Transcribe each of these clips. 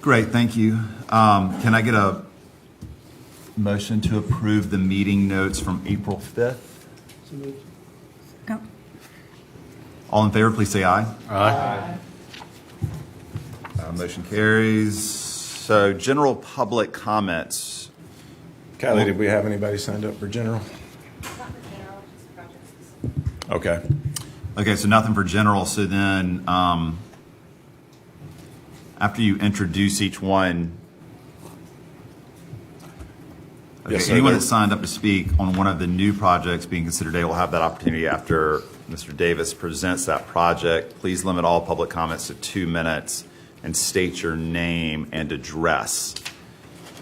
Great, thank you. Can I get a motion to approve the meeting notes from April 5th? No. All in favor, please say aye. Aye. Motion carries. So general public comments. Kylie, did we have anybody signed up for general? Okay. Okay, so nothing for general. So then, after you introduce each one, okay, Yes, sir. anyone that signed up to speak on one of the new projects being considered today will have that opportunity after Mr. Davis presents that project. Please limit all public comments to 2 minutes and state your name and address.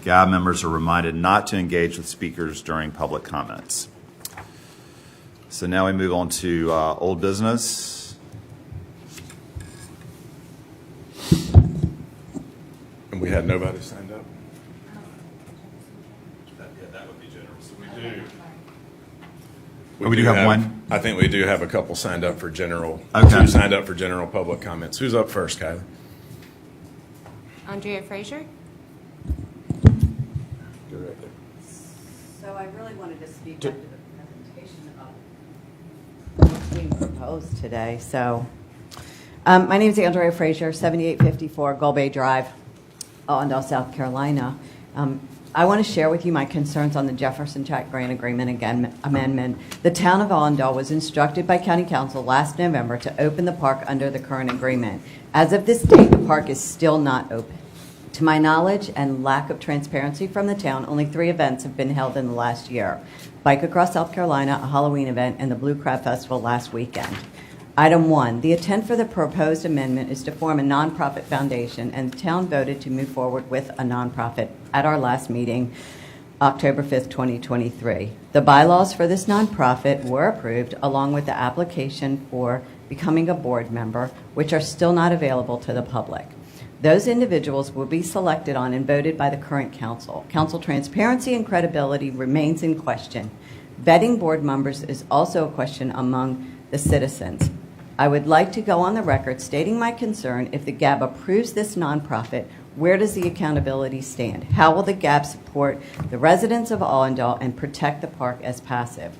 GAB members are reminded not to engage with speakers during public comments. So now we move on to old business. And we had nobody signed up? That would be generous. We do have one? I think we do have a couple signed up for general. Okay. 2 signed up for general public comments. Who's up first, Kylie? Andrea Frazier. Go right there. So I really wanted to speak back to the presentation about what's being proposed today. So my name is Andrea Frazier, 7854 Gull Bay Drive, Allendale, South Carolina. I want to share with you my concerns on the Jefferson Tract Grant Agreement amendment. The town of Allendale was instructed by County Council last November to open the park under the current agreement. As of this date, the park is still not open. To my knowledge and lack of transparency from the town, only 3 events have been held in the last year. Bike Across South Carolina, a Halloween event, and the Blue Crab Festival last weekend. Item 1, the intent for the proposed amendment is to form a nonprofit foundation, and the town voted to move forward with a nonprofit at our last meeting, October 5th, 2023. The bylaws for this nonprofit were approved along with the application for becoming a board member, which are still not available to the public. Those individuals will be selected on and voted by the current council. Council transparency and credibility remains in question. Vetting board members is also a question among the citizens. I would like to go on the record stating my concern if the GAB approves this nonprofit. Where does the accountability stand? How will the GAB support the residents of Allendale and protect the park as passive?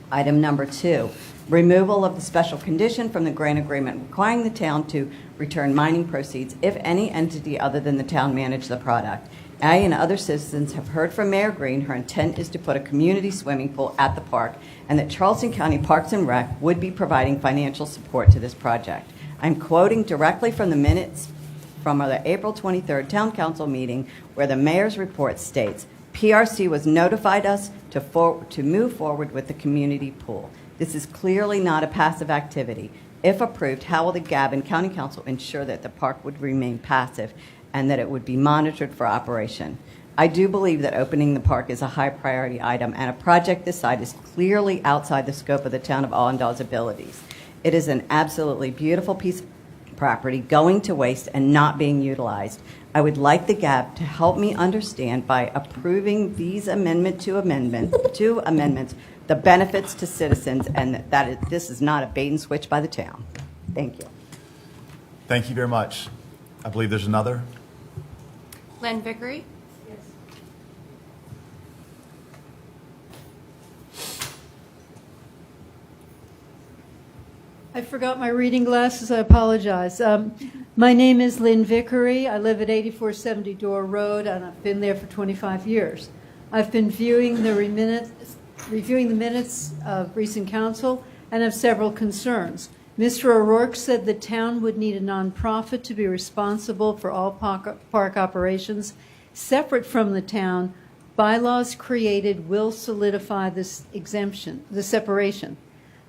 Item number 2, removal of the special condition from the grant agreement requiring the town to return mining proceeds if any entity other than the town manage the product. I and other citizens have heard from Mayor Green her intent is to put a community swimming pool at the park and that Charleston County Parks and Rec would be providing financial support to this project. I'm quoting directly from the minutes from the April 23rd Town Council meeting where the mayor's report states, PRC was notified us to move forward with the community pool. This is clearly not a passive activity. If approved, how will the GAB and County Council ensure that the park would remain passive and that it would be monitored for operation? I do believe that opening the park is a high priority item and a project this size is clearly outside the scope of the town of Allendale's abilities. It is an absolutely beautiful piece of property going to waste and not being utilized. I would like the GAB to help me understand by approving these amendments, the benefits to citizens, and that this is not a bait and switch by the town. Thank you. Thank you very much. I believe there's another. Len Vickery. I forgot my reading glasses. I apologize. My name is Lynn Vickery. I live at 8470 Door Road, and I've been there for 25 years. I've been reviewing the minutes of recent council and have several concerns. Mr. O'Rourke said the town would need a nonprofit to be responsible for all park operations separate from the town. Bylaws created will solidify this exemption, the separation.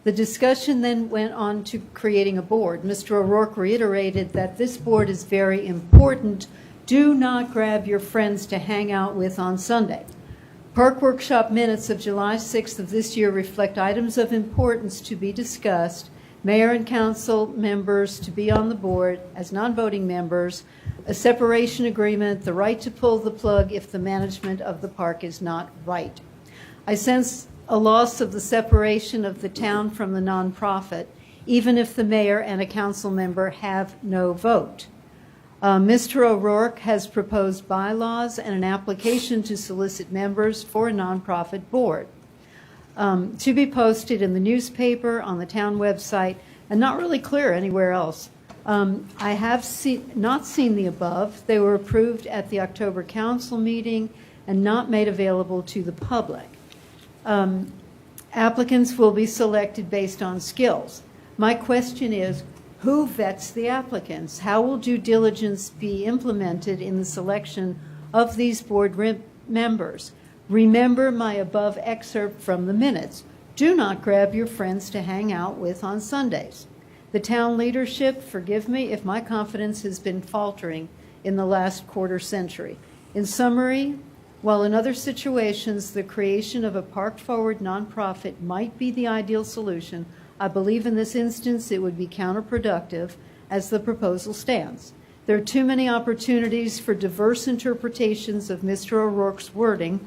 The discussion then went on to creating a board. Mr. O'Rourke reiterated that this board is very important. Do not grab your friends to hang out with on Sunday. Park workshop minutes of July 6th of this year reflect items of importance to be discussed, mayor and council members to be on the board as non-voting members, a separation agreement, the right to pull the plug if the management of the park is not right. I sense a loss of the separation of the town from the nonprofit, even if the mayor and a council member have no vote. Mr. O'Rourke has proposed bylaws and an application to solicit members for a nonprofit board to be posted in the newspaper, on the town website, and not really clear anywhere else. I have not seen the above. They were approved at the October council meeting and not made available to the public. Applicants will be selected based on skills. My question is, who vets the applicants? How will due diligence be implemented in the selection of these board members? Remember my above excerpt from the minutes. Do not grab your friends to hang out with on Sundays. The town leadership, forgive me if my confidence has been faltering in the last quarter century. In summary, while in other situations the creation of a park-forward nonprofit might be the ideal solution, I believe in this instance it would be counterproductive as the proposal stands. There are too many opportunities for diverse interpretations of Mr. O'Rourke's wording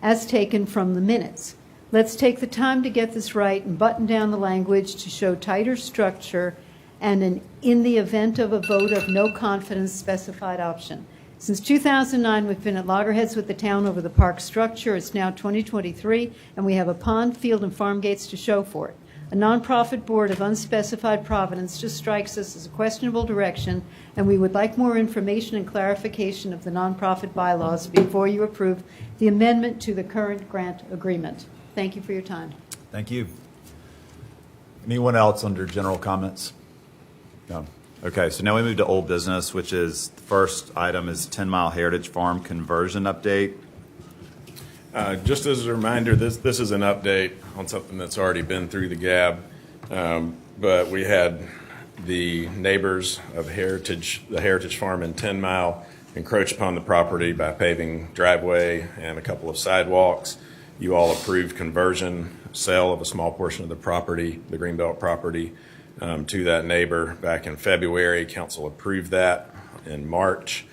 as taken from the minutes. Let's take the time to get this right and button down the language to show tighter structure and in the event of a vote of no confidence specified option. Since 2009, we've been at loggerheads with the town over the park structure. It's now 2023, and we have a pond, field, and farm gates to show for it. A nonprofit board of unspecified provenance just strikes us as a questionable direction, and we would like more information and clarification of the nonprofit bylaws before you approve the amendment to the current grant agreement. Thank you for your time. Thank you. Anyone else under general comments? No. Okay, so now we move to old business, which is the first item is 10 Mile Heritage Farm conversion update. Just as a reminder, this is an update on something that's already been through the GAB, but we had the neighbors of the Heritage Farm in 10 Mile encroach upon the property by paving driveway and a couple of sidewalks. You all approved conversion, sale of a small portion of the property, the Greenbelt property, to that neighbor back in February. Council approved that in March.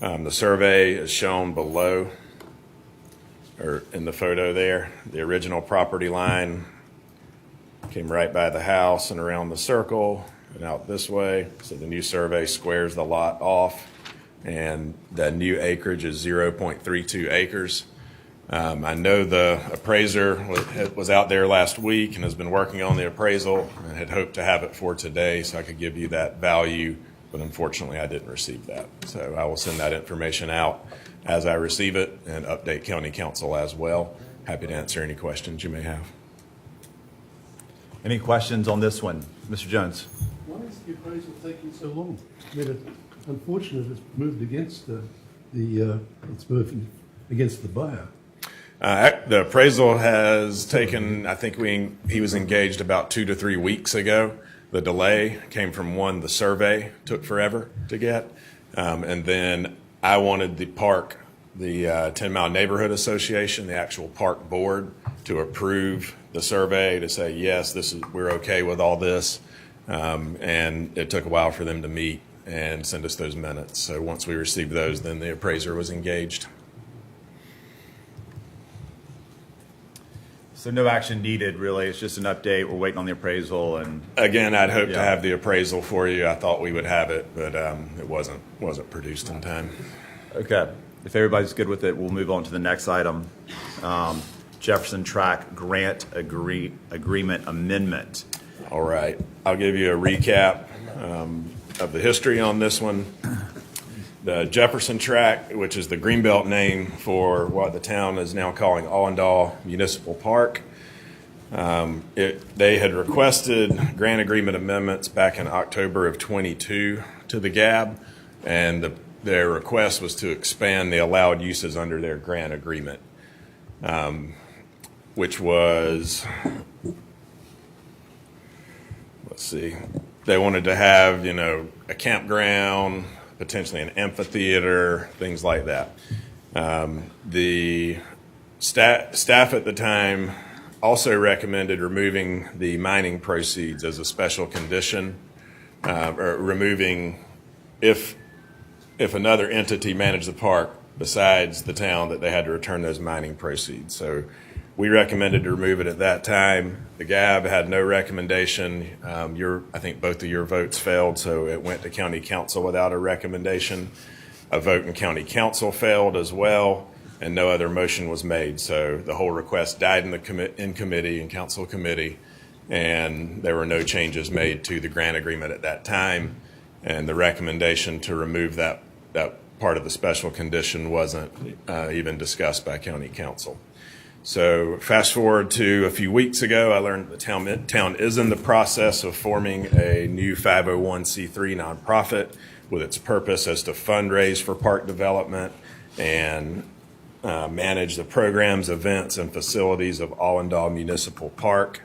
The survey is shown below, or in the photo there. The original property line came right by the house and around the circle and out this way. So the new survey squares the lot off, and the new acreage is 0.32 acres. I know the appraiser was out there last week and has been working on the appraisal and had hoped to have it for today so I could give you that value, but unfortunately I didn't receive that. So I will send that information out as I receive it and update County Council as well. Happy to answer any questions you may have. Any questions on this one? Mr. Jones? Why is the appraisal taking so long? I mean, unfortunately, it's moved against it's moved against the buyer. The appraisal has taken, I think he was engaged about 2 to 3 weeks ago. The delay came from one, the survey took forever to get. And then I wanted the park, the 10 Mile Neighborhood Association, the actual park board, to approve the survey, to say, yes, we're okay with all this. And it took a while for them to meet and send us those minutes. So once we received those, then the appraiser was engaged. So no action needed, really. It's just an update. We're waiting on the appraisal, and Again, I'd hoped to Yeah. have the appraisal for you. I thought we would have it, but it wasn't produced in time. okay. If everybody's good with it, we'll move on to the next item. Jefferson Track Grant Agreement Amendment. All right, I'll give you a recap of the history on this one. The Jefferson Tract, which is the Greenbelt name for what the town is now calling Allendale Municipal Park. They had requested grant agreement amendments back in October of 22 to the GAB, and their request was to expand the allowed uses under their grant agreement, which was, let's see, they wanted to have, a campground, potentially an amphitheater, things like that. The staff at the time also recommended removing the mining proceeds as a special condition, or removing if another entity managed the park besides the town, that they had to return those mining proceeds. So We recommended to remove it at that time. The GAB had no recommendation. I think both of your votes failed, so it went to county council without a recommendation. A vote in county council failed as well, and no other motion was made. So the whole request died in council committee, and there were no changes made to the grant agreement at that time. And the recommendation to remove that part of the special condition wasn't even discussed by county council. So fast forward to a few weeks ago, I learned the town is in the process of forming a new 501c3 nonprofit with its purpose as to fundraise for park development and manage the programs, events, and facilities of Allendale Municipal Park.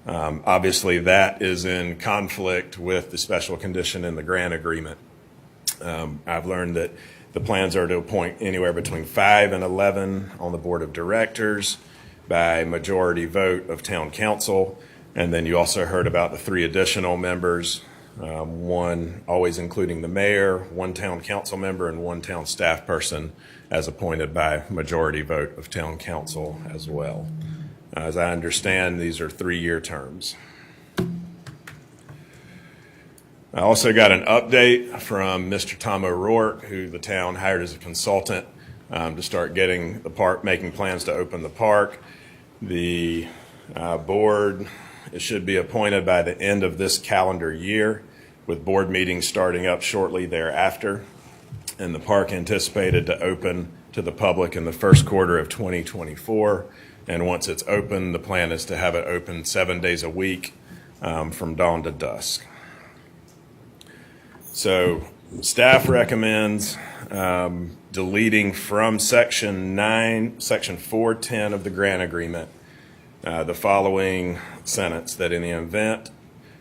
Obviously, that is in conflict with the special condition in the grant agreement. I've learned that the plans are to appoint anywhere between 5 and 11 on the board of directors by majority vote of town council. And then you also heard about the 3 additional members, one always including the mayor, 1 town council member, and 1 town staff person as appointed by majority vote of town council as well. As I understand, these are 3-year terms. I also got an update from Mr. Tom O'Rourke, who the town hired as a consultant to start getting the park, making plans to open the park. The board should be appointed by the end of this calendar year, with board meetings starting up shortly thereafter, and the park anticipated to open to the public in the first quarter of 2024. And once it's open, the plan is to have it open 7 days a week from dawn to dusk. So staff recommends deleting from section 410 of the grant agreement the following sentence: that in the event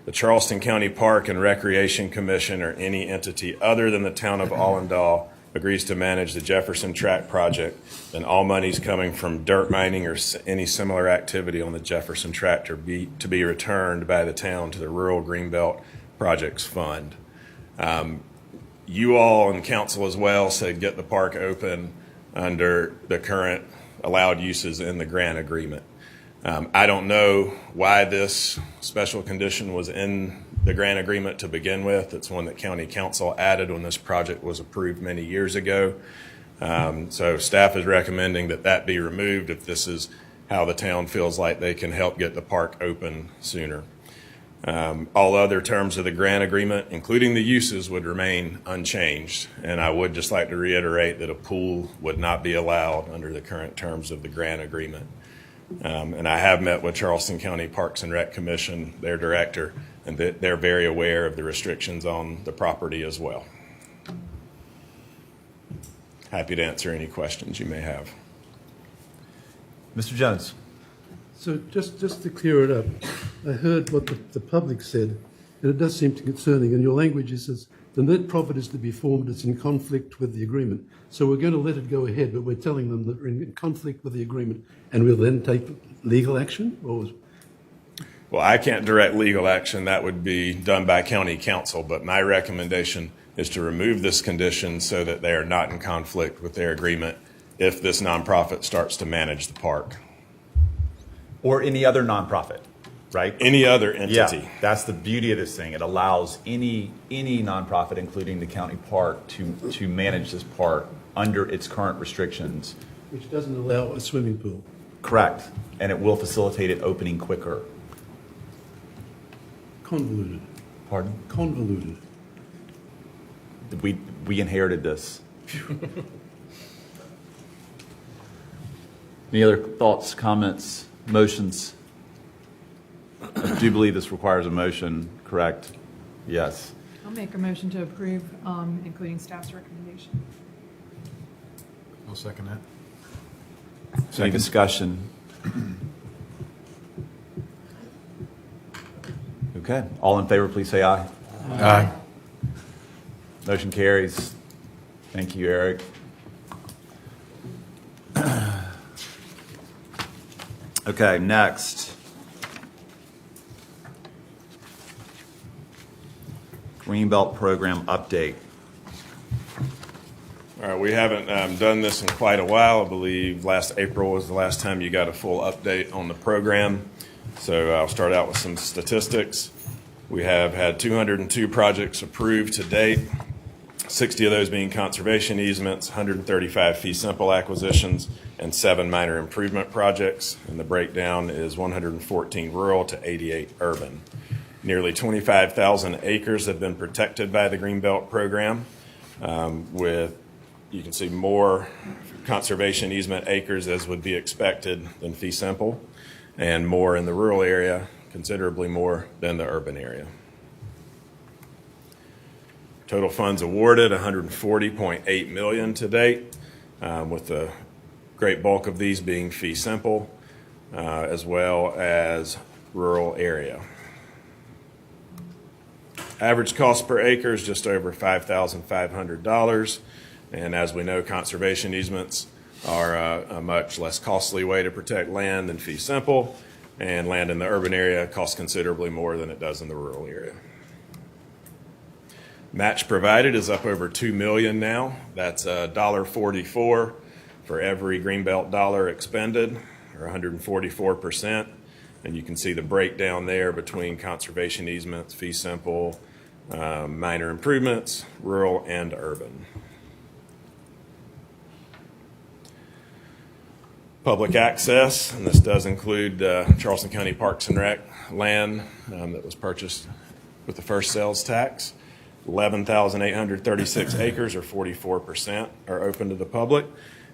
the Charleston County Park and Recreation Commission or any entity other than the town of Allendale agrees to manage the Jefferson Tract project, then all monies coming from dirt mining or any similar activity on the Jefferson Tract are to be returned by the town to the Rural Greenbelt Projects Fund. You all and council as well said get the park open under the current allowed uses in the grant agreement. I don't know why this special condition was in the grant agreement to begin with. It's one that county council added when this project was approved many years ago. So staff is recommending that that be removed if this is how the town feels like they can help get the park open sooner. All other terms of the grant agreement, including the uses, would remain unchanged. And I would just like to reiterate that a pool would not be allowed under the current terms of the grant agreement. And I have met with Charleston County Parks and Rec Commission, their director, and they're very aware of the restrictions on the property as well. Happy to answer any questions you may have. Mr. Jones. So just to clear it up, I heard what the public said, and it does seem concerning. And your language says the net profit is to be formed. It's in conflict with the agreement. So we're going to let it go ahead, but we're telling them that we're in conflict with the agreement, and we'll then take legal action? Well, I can't direct legal action. That would be done by county council. But my recommendation is to remove this condition so that they are not in conflict with their agreement if this nonprofit starts to manage the park. Or any other nonprofit, right? Any other entity. Yeah, that's the beauty of this thing. It allows any nonprofit, including the county park, to manage this park under its current restrictions. Which doesn't allow a swimming pool. Correct. And it will facilitate it opening quicker. Convoluted. Pardon? Convoluted. We inherited this. Any other thoughts, comments, motions? I do believe this requires a motion, correct? Yes. I'll make a motion to approve, including staff's recommendation. I'll second that. Any discussion? Okay. All in favor, please say aye. Aye. Motion carries. Thank you, Eric. Okay, next. Greenbelt program update. All right, we haven't done this in quite a while. I believe last April was the last time you got a full update on the program. So I'll start out with some statistics. We have had 202 projects approved to date, 60 of those being conservation easements, 135 fee simple acquisitions, and 7 minor improvement projects. And the breakdown is 114 rural to 88 urban. Nearly 25,000 acres have been protected by the Greenbelt program, with, you can see, more conservation easement acres as would be expected than fee simple, and more in the rural area, considerably more than the urban area. Total funds awarded, $140.8 million to date, with the great bulk of these being fee simple, as well as rural area. Average cost per acre is just over $5,500, and as we know, conservation easements are a much less costly way to protect land than fee simple, and land in the urban area costs considerably more than it does in the rural area. Match provided is up over $2 million now. That's $1.44 for every Greenbelt dollar expended, or 144%. And you can see the breakdown there between conservation easements, fee simple, minor improvements, rural and urban. Public access, and this does include Charleston County Parks and Rec land that was purchased with the first sales tax. 11,836 acres, or 44%, are open to the public,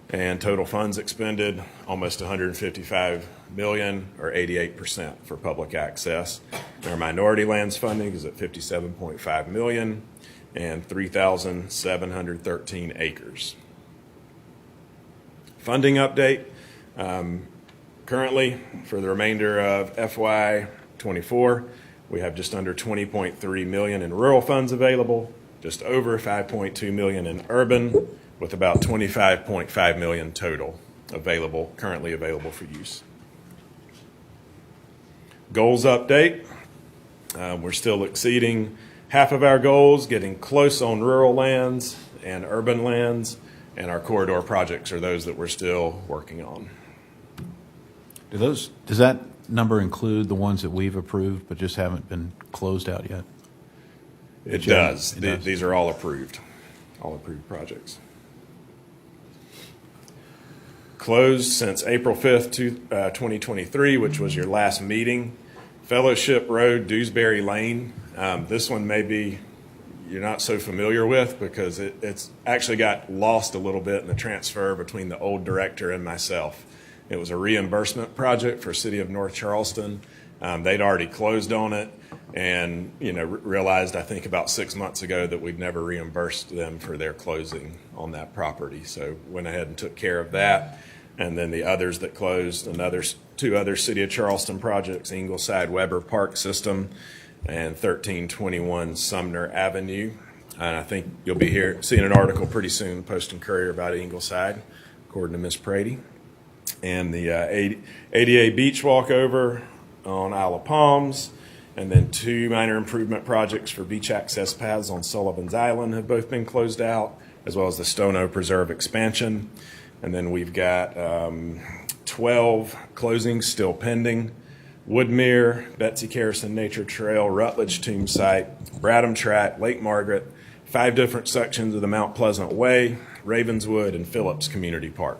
and total funds expended almost $155 million, or 88% for public access. Our minority lands funding is at $57.5 million and 3,713 acres. Funding update. Currently, for the remainder of FY24, we have just under $20.3 million in rural funds available, just over $5.2 million in urban, with about $25.5 million total available, currently available for use. Goals update. We're still exceeding half of our goals, getting close on rural lands and urban lands, and our corridor projects are those that we're still working on. Does that number include the ones that we've approved but just haven't been closed out yet? It does. These are all approved projects. Closed since April 5th, 2023, which was your last meeting. Fellowship Road, Dewsbury Lane. This one maybe you're not so familiar with because it's actually got lost a little bit in the transfer between the old director and myself. It was a reimbursement project for City of North Charleston. They'd already closed on it and realized, I think, about 6 months ago that we'd never reimbursed them for their closing on that property. So went ahead and took care of that. And then the others that closed, two other City of Charleston projects, Ingleside Weber Park System and 1321 Sumner Avenue. And I think you'll be seeing an article pretty soon in the Post and Courier about Ingleside, according to Ms. Prady. And the ADA Beach Walkover on Isle of Palms, and then 2 minor improvement projects for beach access paths on Sullivan's Island have both been closed out, as well as the Stono Preserve expansion. And then we've got 12 closings still pending. Woodmere, Betsy Carrison Nature Trail, Rutledge Tomb Site, Bradham Tract, Lake Margaret, 5 different sections of the Mount Pleasant Way, Ravenswood, and Phillips Community Park.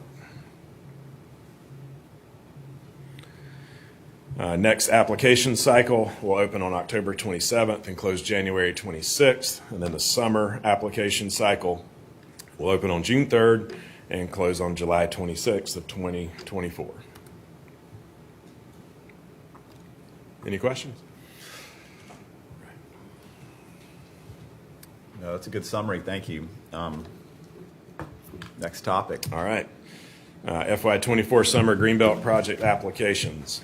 Next application cycle will open on October 27th and close January 26th. And then the summer application cycle will open on June 3rd and close on July 26th of 2024. Any questions? No, that's a good summary. Thank you. Next topic. All right. FY24 Summer Greenbelt Project applications.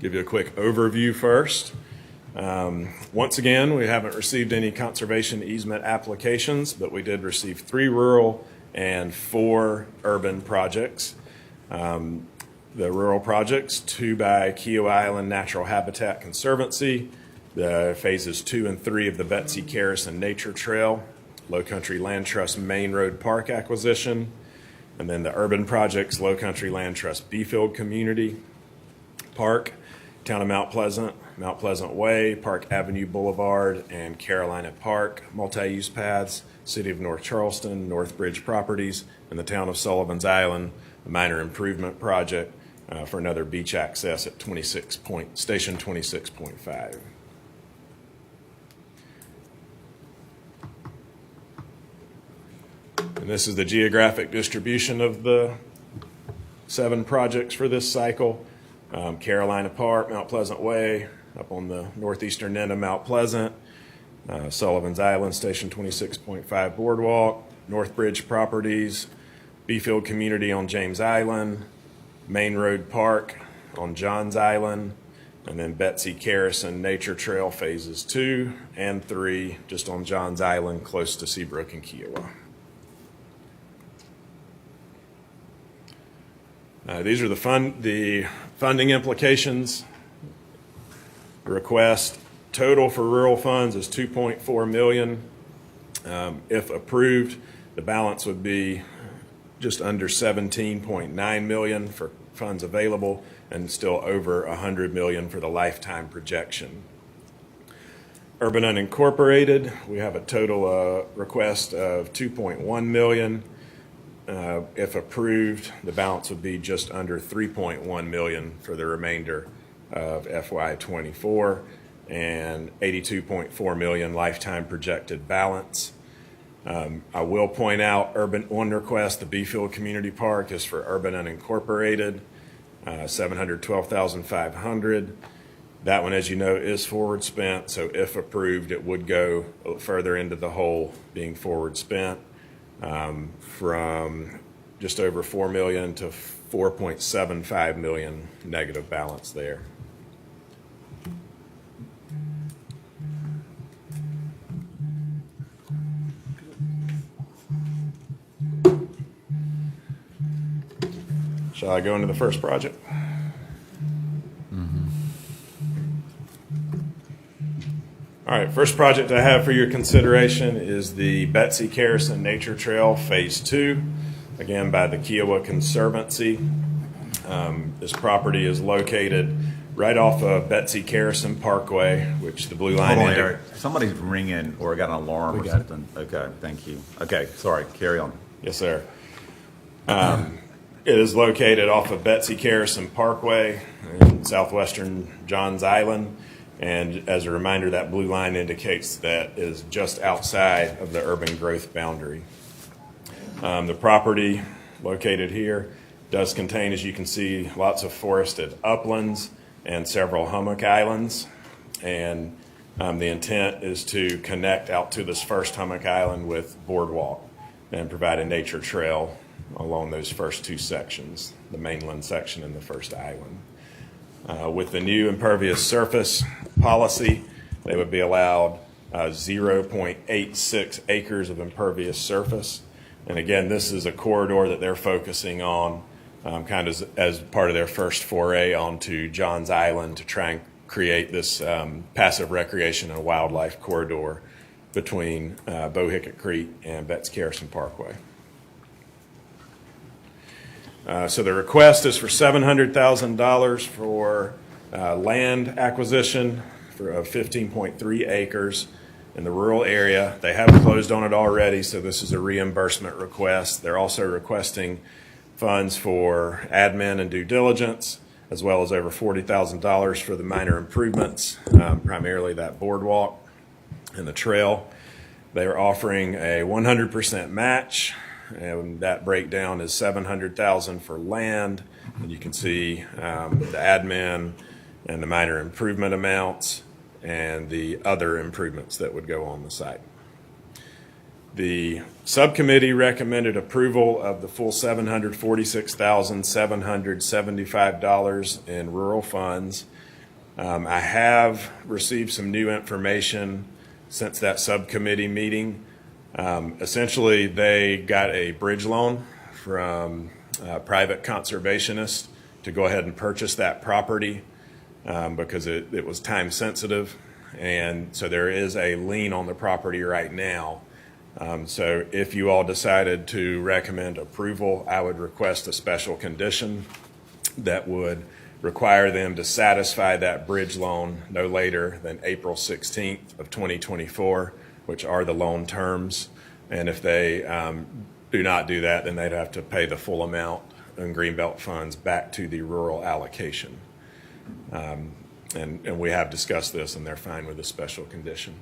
Give you a quick overview first. Once again, we haven't received any conservation easement applications, but we did receive 3 rural and 4 urban projects. The rural projects, 2 by Keogh Island Natural Habitat Conservancy, the phases 2 and 3 of the Betsy Carrison Nature Trail, Low Country Land Trust Main Road Park acquisition, and then the Urban Projects Low Country Land Trust Beefield Community Park, Town of Mount Pleasant Way, Park Avenue Boulevard, and Carolina Park multi-use paths, City of North Charleston, Northbridge Properties, and the Town of Sullivan's Island, a minor improvement project for another beach access at Station 26.5. And this is the geographic distribution of the 7 projects for this cycle. Carolina Park, Mount Pleasant Way, up on the northeastern end of Mount Pleasant, Sullivan's Island, Station 26.5 Boardwalk, Northbridge Properties, Beefield Community on James Island, Main Road Park on Johns Island, and then Betsy Carrison Nature Trail Phases 2 and 3, just on Johns Island, close to Seabrook and Kiowa. These are the funding implications. The request total for rural funds is $2.4 million. If approved, the balance would be just under $17.9 million for funds available, and still over $100 million for the lifetime projection. Urban Unincorporated, we have a total request of $2.1 million. If approved, the balance would be just under $3.1 million for the remainder of FY24, and $82.4 million lifetime projected balance. I will point out one request, the Beefield Community Park, is for Urban Unincorporated, $712,500. That one, as you know, is forward spent, so if approved, it would go further into the hole being forward spent, from just over $4 million to $4.75 million negative balance there. Shall I go into the first project? All right, first project I have for your consideration is the Betsy Carrison Nature Trail Phase 2, again by the Kiowa Conservancy. This property is located right off of Betsy Carrison Parkway, which the blue line... Hold on, Eric. Somebody's ringing or got an alarm or something. Okay, thank you. Okay, sorry, carry on. Yes, sir. It is located off of Betsy Carrison Parkway in southwestern Johns Island. And as a reminder, that blue line indicates that is just outside of the urban growth boundary. The property located here does contain, as you can see, lots of forested uplands and several hummock islands. And the intent is to connect out to this first hummock island with boardwalk and provide a nature trail along those first 2 sections, the mainland section and the first island. With the new impervious surface policy, they would be allowed 0.86 acres of impervious surface. And again, this is a corridor that they're focusing on kind of as part of their first foray onto Johns Island to try and create this passive recreation and wildlife corridor between Bohicket Creek and Betsy Carrison Parkway. So the request is for $700,000 for land acquisition of 15.3 acres in the rural area. They have closed on it already, so this is a reimbursement request. They're also requesting funds for admin and due diligence, as well as over $40,000 for the minor improvements, primarily that boardwalk and the trail. They are offering a 100% match, and that breakdown is $700,000 for land, and you can see the admin and the minor improvement amounts and the other improvements that would go on the site. The subcommittee recommended approval of the full $746,775 in rural funds. I have received some new information since that subcommittee meeting. Essentially, they got a bridge loan from a private conservationist to go ahead and purchase that property because it was time sensitive. And so there is a lien on the property right now So if you all decided to recommend approval, I would request a special condition that would require them to satisfy that bridge loan no later than April 16th of 2024, which are the loan terms. And if they do not do that, then they'd have to pay the full amount in Greenbelt funds back to the rural allocation. And we have discussed this, and they're fine with the special condition.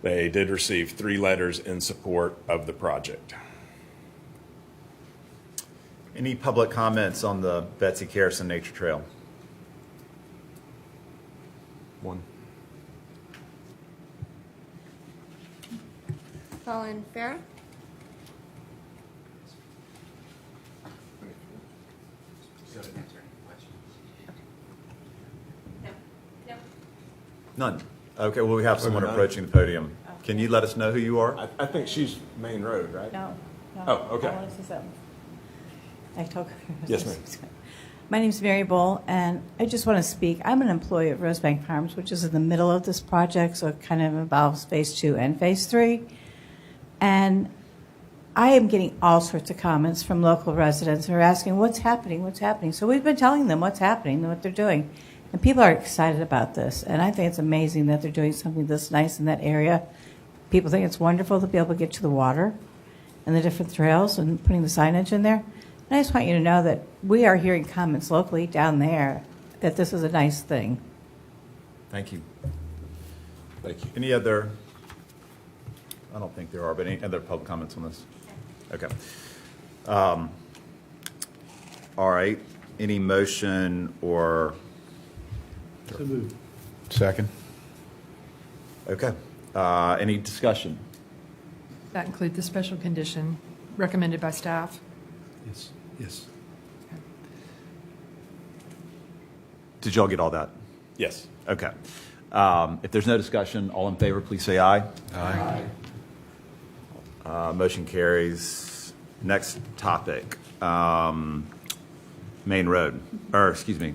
They did receive 3 letters in support of the project. Any public comments on the Betsy Carson Nature Trail? One. Colin Farah. None. Okay, well, we have someone none? approaching the podium. Can you let us know who you are? I think she's Main Road, right? No. Oh, okay. I want to say something. I talk. Yes, ma'am. My name's Mary Bull, and I just want to speak. I'm an employee of Rosebank Farms, which is in the middle of this project, so it kind of involves Phase 2 and Phase 3. And I am getting all sorts of comments from local residents who are asking, what's happening, what's happening? So we've been telling them what's happening and what they're doing. And people are excited about this, and I think it's amazing that they're doing something this nice in that area. People think it's wonderful to be able to get to the water and the different trails and putting the signage in there. And I just want you to know that we are hearing comments locally down there that this is a nice thing. Thank you. Thank you. Any other, I don't think there are, but any other public comments on this? Okay. All right. Any motion or, So moved. Second. okay. Any discussion? That include the special condition recommended by staff. Yes, yes. Did y'all get all that? Yes. Okay. If there's no discussion, all in favor, please say aye. Aye. Motion carries. Next topic. Main Road, or excuse me.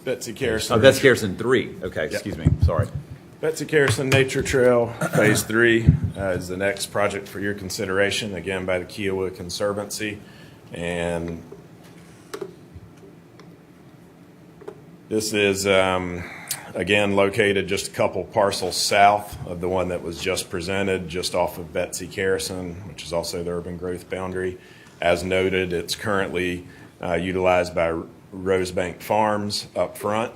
Betsy Carson. Oh, that's Garrison 3. Okay, excuse me. Sorry. Betsy Carson Nature Trail, Phase 3 is the next project for your consideration, again by the Kiowa Conservancy. And this is, again, located just a couple parcels south of the one that was just presented, just off of Betsy Carson, which is also the urban growth boundary. As noted, it's currently utilized by Rosebank Farms up front,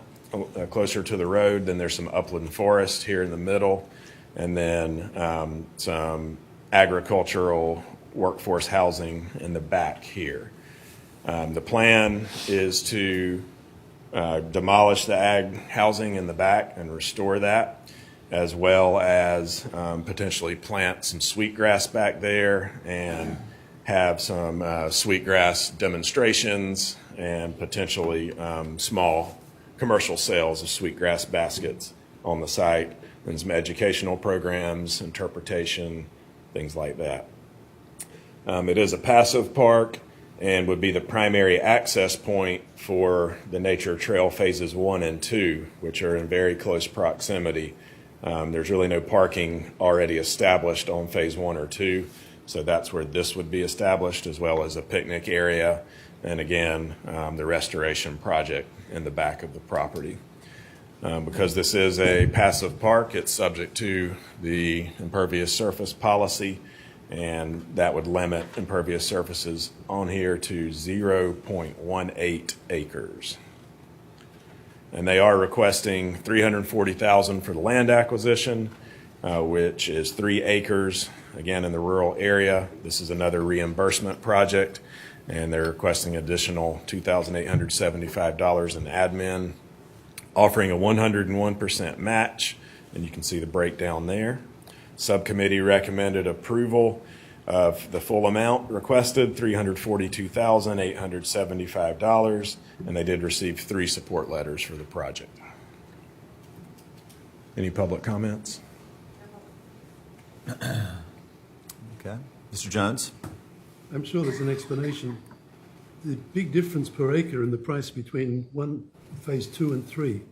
closer to the road. Then there's some upland forest here in the middle, and then some agricultural workforce housing in the back here. The plan is to demolish the ag housing in the back and restore that, as well as potentially plant some sweetgrass back there and have some sweetgrass demonstrations and potentially small commercial sales of sweetgrass baskets on the site, and some educational programs, interpretation, things like that. It is a passive park and would be the primary access point for the Nature Trail Phases 1 and 2, which are in very close proximity. There's really no parking already established on Phase 1 or 2, so that's where this would be established, as well as a picnic area, and again, the restoration project in the back of the property. Because this is a passive park, it's subject to the impervious surface policy, and that would limit impervious surfaces on here to 0.18 acres. And they are requesting $340,000 for the land acquisition, which is 3 acres, again, in the rural area. This is another reimbursement project, and they're requesting additional $2,875 in admin, offering a 101% match, and you can see the breakdown there. Subcommittee recommended approval of the full amount requested, $342,875, and they did receive 3 support letters for the project. Any public comments? Okay. Mr. Jones? I'm sure there's an explanation. The big difference per acre in the price between Phase 2 and 3.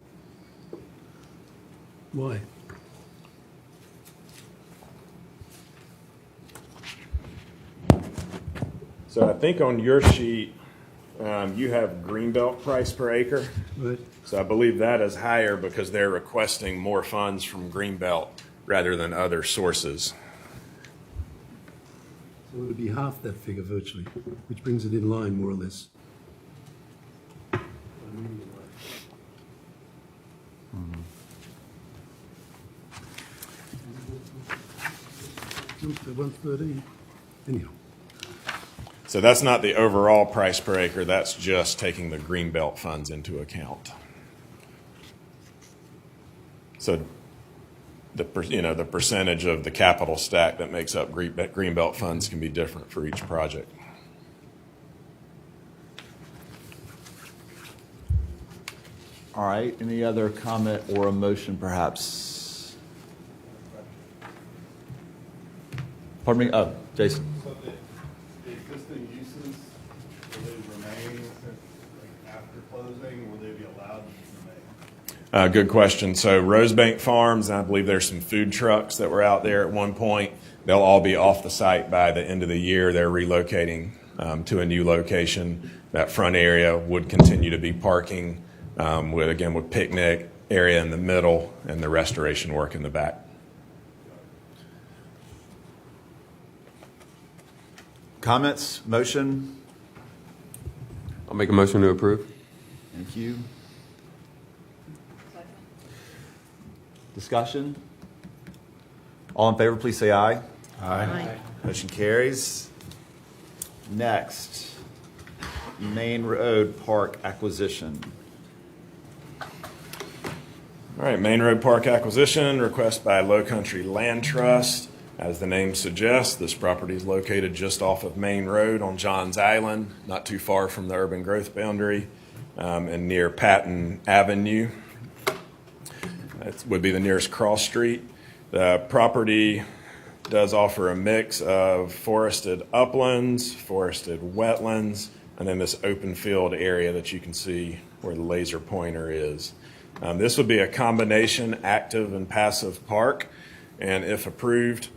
Why? So I think on your sheet, you have Greenbelt price per acre. Right. So I believe that is higher because they're requesting more funds from Greenbelt rather than other sources. So it would be half that figure virtually, which brings it in line more or less. Jump to 113. Anyhow, So that's not the overall price per acre. That's just taking the Greenbelt funds into account. So the percentage of the capital stack that makes up Greenbelt funds can be different for each project. All right, any other comment or a motion perhaps? Pardon me, oh, Jason. So the existing uses, will they remain after closing, will they be allowed to remain? Good question. So Rosebank Farms, and I believe there's some food trucks that were out there at one point. They'll all be off the site by the end of the year. They're relocating to a new location. That front area would continue to be parking with picnic area in the middle and the restoration work in the back. Comments, motion? I'll make a motion to approve. Thank you. Discussion? All in favor, please say aye. Aye. Motion carries. Next, Main Road Park acquisition. All right, Main Road Park acquisition, request by Low Country Land Trust. As the name suggests, this property is located just off of Main Road on Johns Island, not too far from the urban growth boundary, and near Patton Avenue. That would be the nearest cross street. The property does offer a mix of forested uplands, forested wetlands, and then this open field area that you can see where the laser pointer is. This would be a combination active and passive park, and if approved,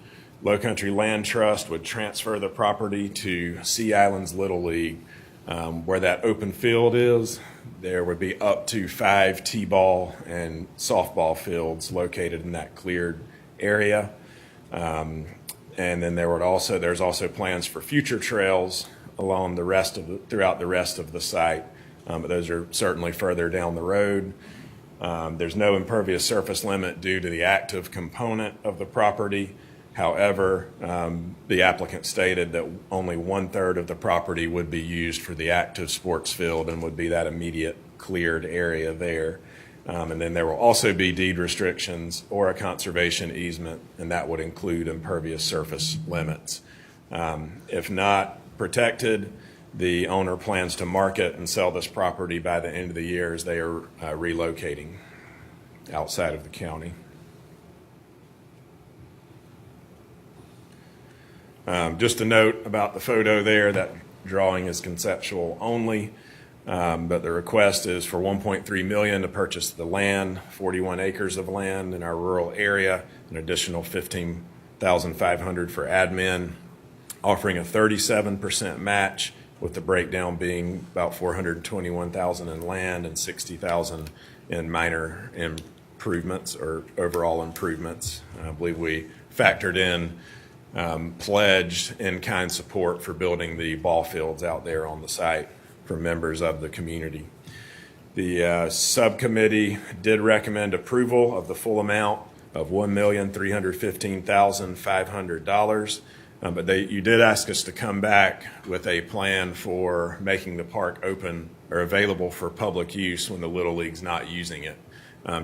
Low Country Land Trust would transfer the property to Sea Islands Little League. Where that open field is, there would be up to 5 t-ball and softball fields located in that cleared area. And then there's also plans for future trails along throughout the rest of the site, but those are certainly further down the road. There's no impervious surface limit due to the active component of the property. However, the applicant stated that only 1/3 of the property would be used for the active sports field and would be that immediate cleared area there. And then there will also be deed restrictions or a conservation easement, and that would include impervious surface limits. If not protected, the owner plans to market and sell this property by the end of the year as they are relocating outside of the county. Just a note about the photo there, that drawing is conceptual only, but the request is for $1.3 million to purchase the land, 41 acres of land in our rural area, an additional $15,500 for admin, offering a 37% match, with the breakdown being about $421,000 in land and $60,000 in minor improvements or overall improvements. I believe we factored in pledged in-kind support for building the ball fields out there on the site for members of the community. The subcommittee did recommend approval of the full amount of $1,315,500, but you did ask us to come back with a plan for making the park open or available for public use when the Little League's not using it.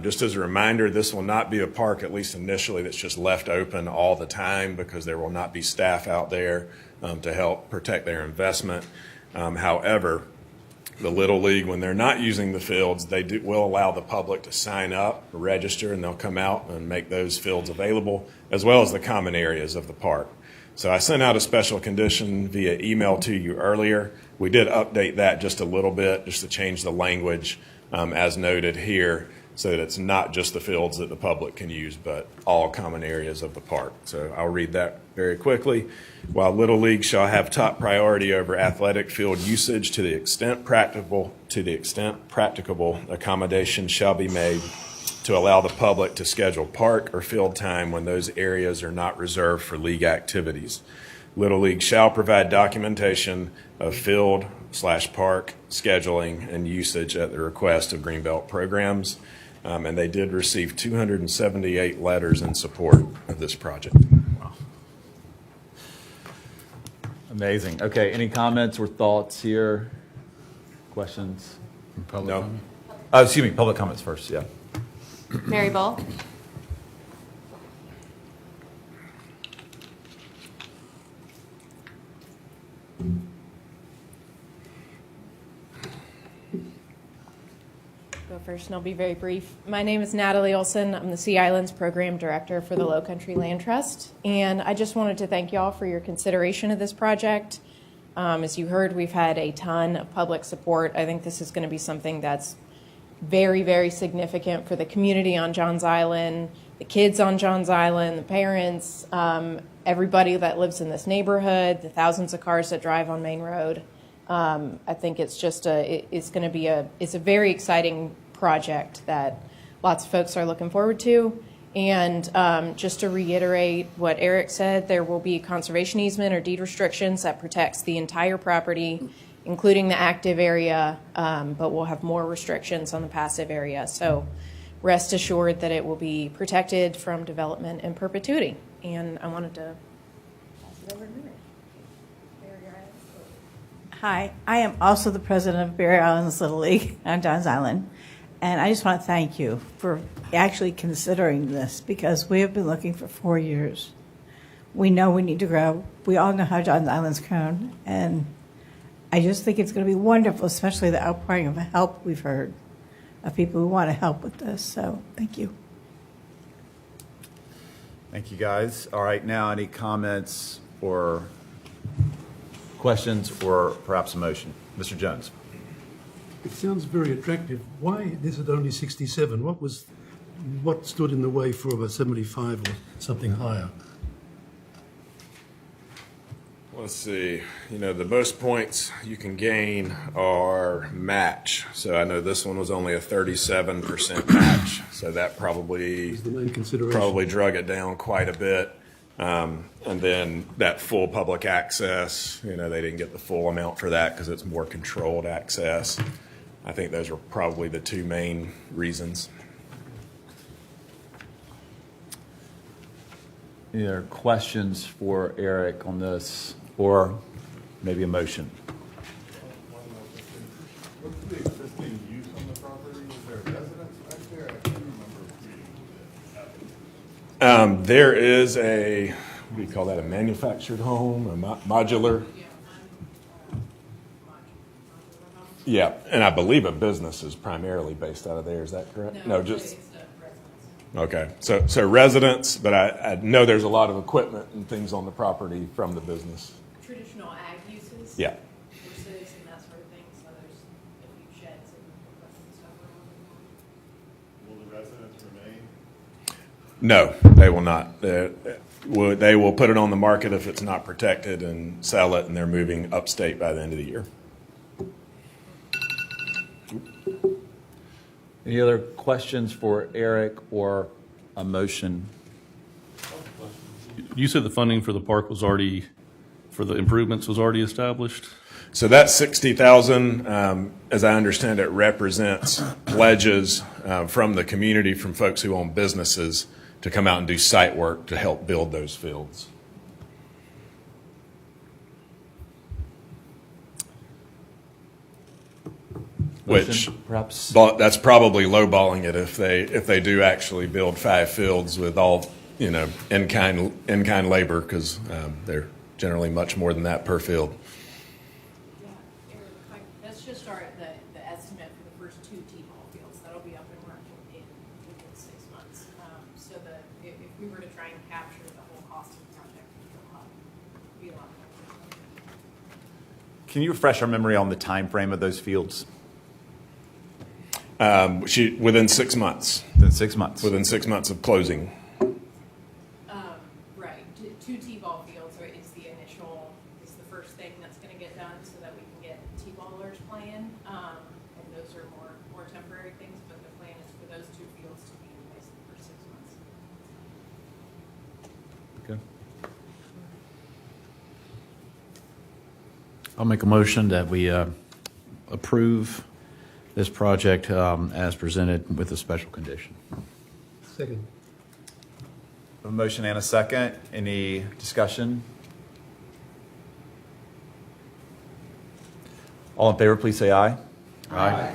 Just as a reminder, this will not be a park, at least initially, that's just left open all the time, because there will not be staff out there to help protect their investment. However, the Little League, when they're not using the fields, will allow the public to sign up, register, and they'll come out and make those fields available, as well as the common areas of the park. So I sent out a special condition via email to you earlier. We did update that just a little bit, just to change the language as noted here. so that it's not just the fields that the public can use, but all common areas of the park. So I'll read that very quickly. While Little League shall have top priority over athletic field usage to the extent practicable, accommodations shall be made to allow the public to schedule park or field time when those areas are not reserved for league activities. Little League shall provide documentation of field/park scheduling and usage at the request of Greenbelt programs. And they did receive 278 letters in support of this project. Wow. Amazing. Okay, any comments or thoughts here? Questions? Public No. comment? Excuse me, public comments first, yeah. Mary Bull. Go first, and I'll be very brief. My name is Natalie Olson. I'm the Sea Islands Program Director for the Low Country Land Trust, and I just wanted to thank y'all for your consideration of this project. As you heard, we've had a ton of public support. I think this is going to be something that's very, very significant for the community on Johns Island, the kids on Johns Island, the parents, everybody that lives in this neighborhood, the thousands of cars that drive on Main Road. I think it's just it's a very exciting project that lots of folks are looking forward to. And just to reiterate what Eric said, there will be conservation easement or deed restrictions that protects the entire property, including the active area, but we'll have more restrictions on the passive area. So rest assured that it will be protected from development in perpetuity. And I wanted to pass it over to Mary. Hi, I am also the president of Barrier Islands Little League on Johns Island. And I just want to thank you for actually considering this, because we have been looking for 4 years. We know we need to grow. We all know how Johns Island's grown. And I just think it's going to be wonderful, especially the outpouring of help we've heard of people who want to help with this. So thank you. Thank you, guys. All right, now any comments or questions or perhaps a motion? Mr. Jones. It sounds very attractive. Why is it only 67? What stood in the way for a 75 or something higher? Let's see, the most points you can gain are match. So I know this one was only a 37% match. So that probably Is the main consideration. probably drug it down quite a bit. And then that full public access, they didn't get the full amount for that because it's more controlled access. I think those are probably the two main reasons. Any other questions for Eric on this, or maybe a motion? What's the existing use on the property? Is there a residence back there? I can't remember reading it. There is a, what do you call that, a manufactured home, a modular? Yeah, and I believe a business is primarily based out of there. Is that correct? No, just. Okay, so residents, but I know there's a lot of equipment and things on the property from the business. Traditional ag uses. Yeah. Horses and that sort of thing, so there's a few sheds and stuff around. Will the residents remain? No, they will not. They will put it on the market if it's not protected and sell it, and they're moving upstate by the end of the year. Any other questions for Eric or a motion? You said the funding for the park was already, for the improvements was already established? So that 60,000, as I understand it, represents pledges from the community, from folks who own businesses, to come out and do site work to help build those fields. Which Motion, perhaps? that's probably lowballing it if they do actually build 5 fields with all in-kind labor, because they're generally much more than that per field. Yeah, Eric, that's just the estimate for the first 2 T-ball fields. That'll be up and running within 6 months. So if we were to try and capture the whole cost of the project, it'd be a lot more. Can you refresh our memory on the time frame of those fields? Within 6 months. Within 6 months. Within 6 months of closing. Right, two T-ball fields is the first thing that's going to get done so that we can get T-ballers playing. And those are more temporary things, but the plan is for those two fields to be in place for 6 months. Okay. I'll make a motion that we approve this project as presented with a special condition. Second. A motion and a second. Any discussion? All in favor, please say aye. Aye.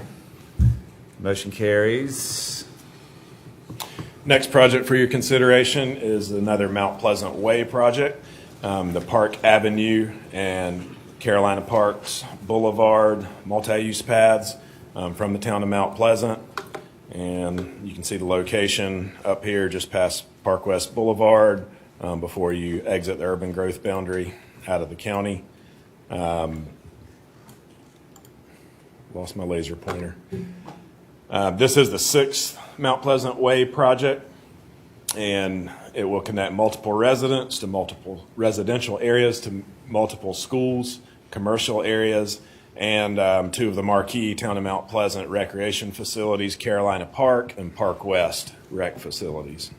Motion carries. Next project for your consideration is another Mount Pleasant Way project. The Park Avenue and Carolina Parks Boulevard multi-use paths from the town of Mount Pleasant. And you can see the location up here just past Park West Boulevard before you exit the urban growth boundary out of the county. Lost my laser pointer. This is the 6th Mount Pleasant Way project, and it will connect multiple residents to multiple residential areas to multiple schools, commercial areas, and two of the marquee town of Mount Pleasant recreation facilities, Carolina Park and Park West rec facilities.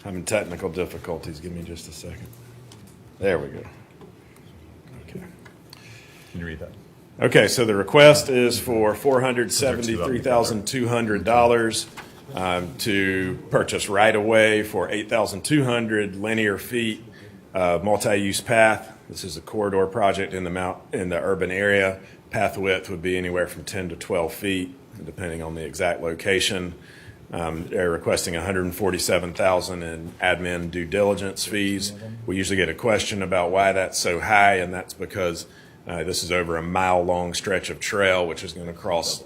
Having technical difficulties. Give me just a second. There we go. Okay. Can you read that? Okay, so the request is for $473,200 to purchase right-of-way for 8,200 linear feet of multi-use path. This is a corridor project in the urban area. Path width would be anywhere from 10 to 12 feet, depending on the exact location. They're requesting $147,000 in admin due diligence fees. We usually get a question about why that's so high, and that's because this is over a mile-long stretch of trail, which is going to cross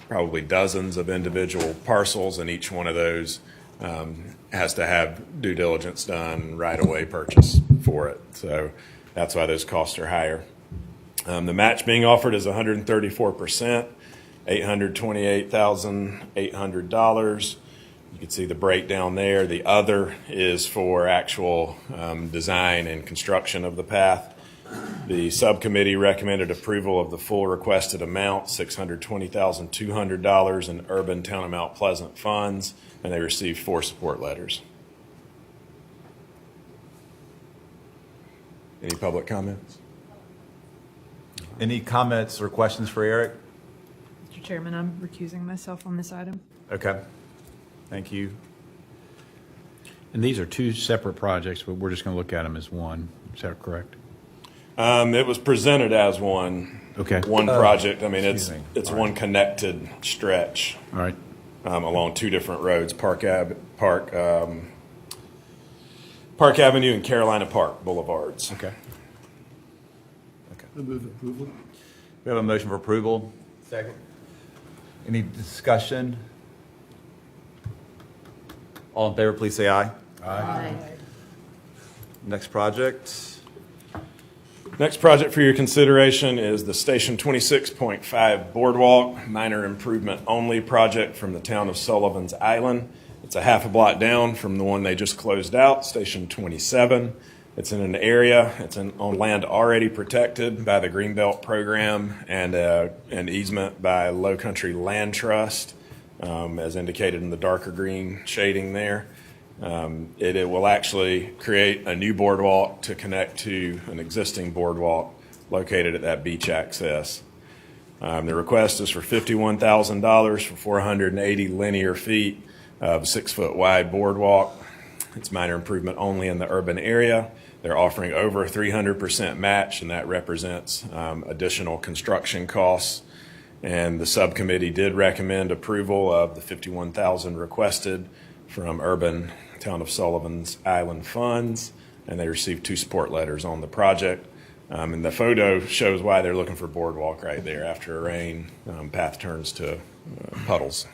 probably dozens of individual parcels, and each one of those has to have due diligence done, right-of-way purchase for it. So that's why those costs are higher. The match being offered is 134%, $828,800. You can see the breakdown there. The other is for actual design and construction of the path. The subcommittee recommended approval of the full requested amount, $620,200 in urban town of Mount Pleasant funds, and they received 4 support letters. Any public comments? Any comments or questions for Eric? Mr. Chairman, I'm recusing myself on this item. Okay. Thank you. And these are 2 separate projects, but we're just going to look at them as one. Is that correct? It was presented as one. Okay. One project. I mean, Excuse me. it's All one right. connected stretch All right. along 2 different roads: Park Avenue and Carolina Park Boulevards. Okay. I move approval. We have a motion for approval. Second. Any discussion? All in favor, please say aye. Aye. Next project. Next project for your consideration is the Station 26.5 Boardwalk Minor Improvement Only project from the town of Sullivan's Island. It's a half a block down from the one they just closed out, Station 27. It's in an area, on land already protected by the Greenbelt program and an easement by Low Country Land Trust, as indicated in the darker green shading there. It will actually create a new boardwalk to connect to an existing boardwalk located at that beach access. The request is for $51,000 for 480 linear feet of 6-foot wide boardwalk. It's minor improvement only in the urban area. They're offering over a 300% match, and that represents additional construction costs. And the subcommittee did recommend approval of the $51,000 requested from urban town of Sullivan's Island funds, and they received 2 support letters on the project. And the photo shows why they're looking for boardwalk right there. After a rain, path turns to puddles.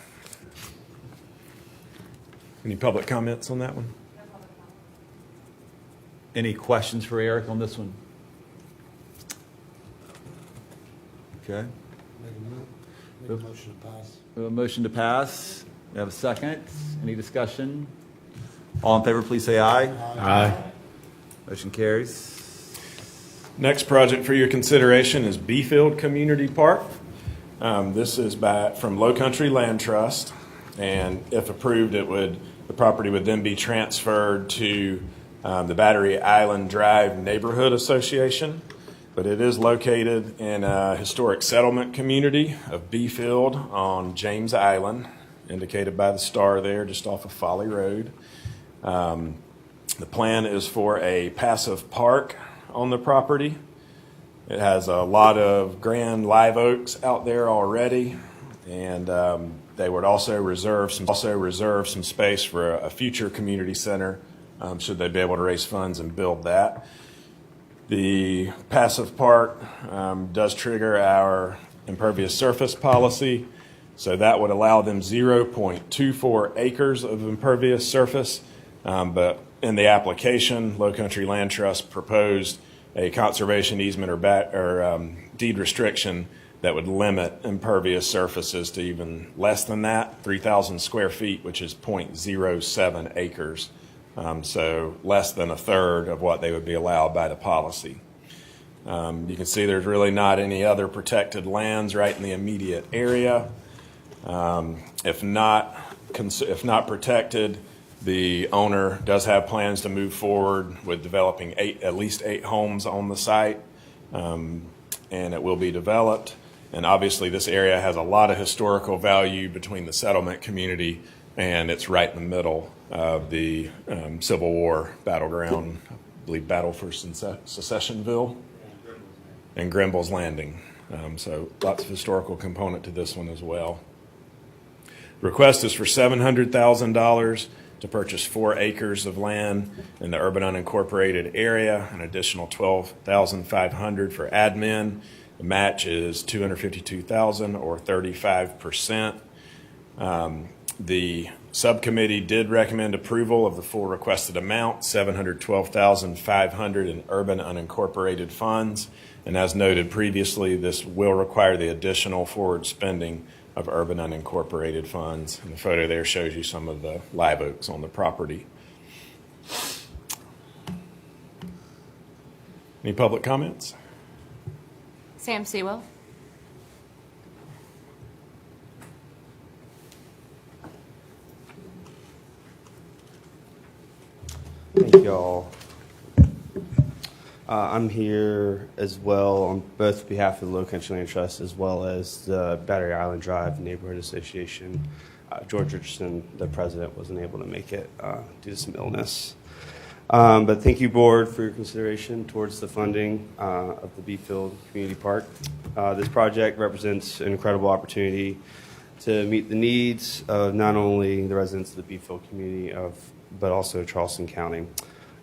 Any public comments on that one? Any questions for Eric on this one? Okay. Make a motion to pass. We have a motion to pass. We have a second. Any discussion? All in favor, please say aye. Aye. Motion carries. Next project for your consideration is Beefield Community Park. This is from Low Country Land Trust, and if approved, the property would then be transferred to the Battery Island Drive Neighborhood Association. But it is located in a historic settlement community of Beefield on James Island, indicated by the star there just off of Folly Road. The plan is for a passive park on the property. It has a lot of grand live oaks out there already, and they would also reserve some space for a future community center should they be able to raise funds and build that. The passive park does trigger our impervious surface policy, so that would allow them 0.24 acres of impervious surface, but in the application, Low Country Land Trust proposed a conservation easement or deed restriction that would limit impervious surfaces to even less than that, 3,000 square feet, which is 0.07 acres. So less than a third of what they would be allowed by the policy. You can see there's really not any other protected lands right in the immediate area. If not protected, the owner does have plans to move forward with developing at least 8 homes on the site, and it will be developed. And obviously this area has a lot of historical value between the settlement community, and it's right in the middle of the Civil War battleground, I believe Battle for Secessionville and Grimble's Landing. So lots of historical component to this one as well. Request is for $700,000 to purchase 4 acres of land in the urban unincorporated area, an additional $12,500 for admin. The match is $252,000 or 35%. The subcommittee did recommend approval of the full requested amount, $712,500 in urban unincorporated funds. And as noted previously, this will require the additional forward spending of urban unincorporated funds. And the photo there shows you some of the live oaks on the property. Any public comments? Sam Sewell. Thank you all. I'm here as well on both behalf of the Low Country Land Trust as well as the Battery Island Drive Neighborhood Association. George Richardson, the president, wasn't able to make it due to some illness. But thank you, board, for your consideration towards the funding of the Beefield Community Park. This project represents an incredible opportunity to meet the needs of not only the residents of the Beefield community but also Charleston County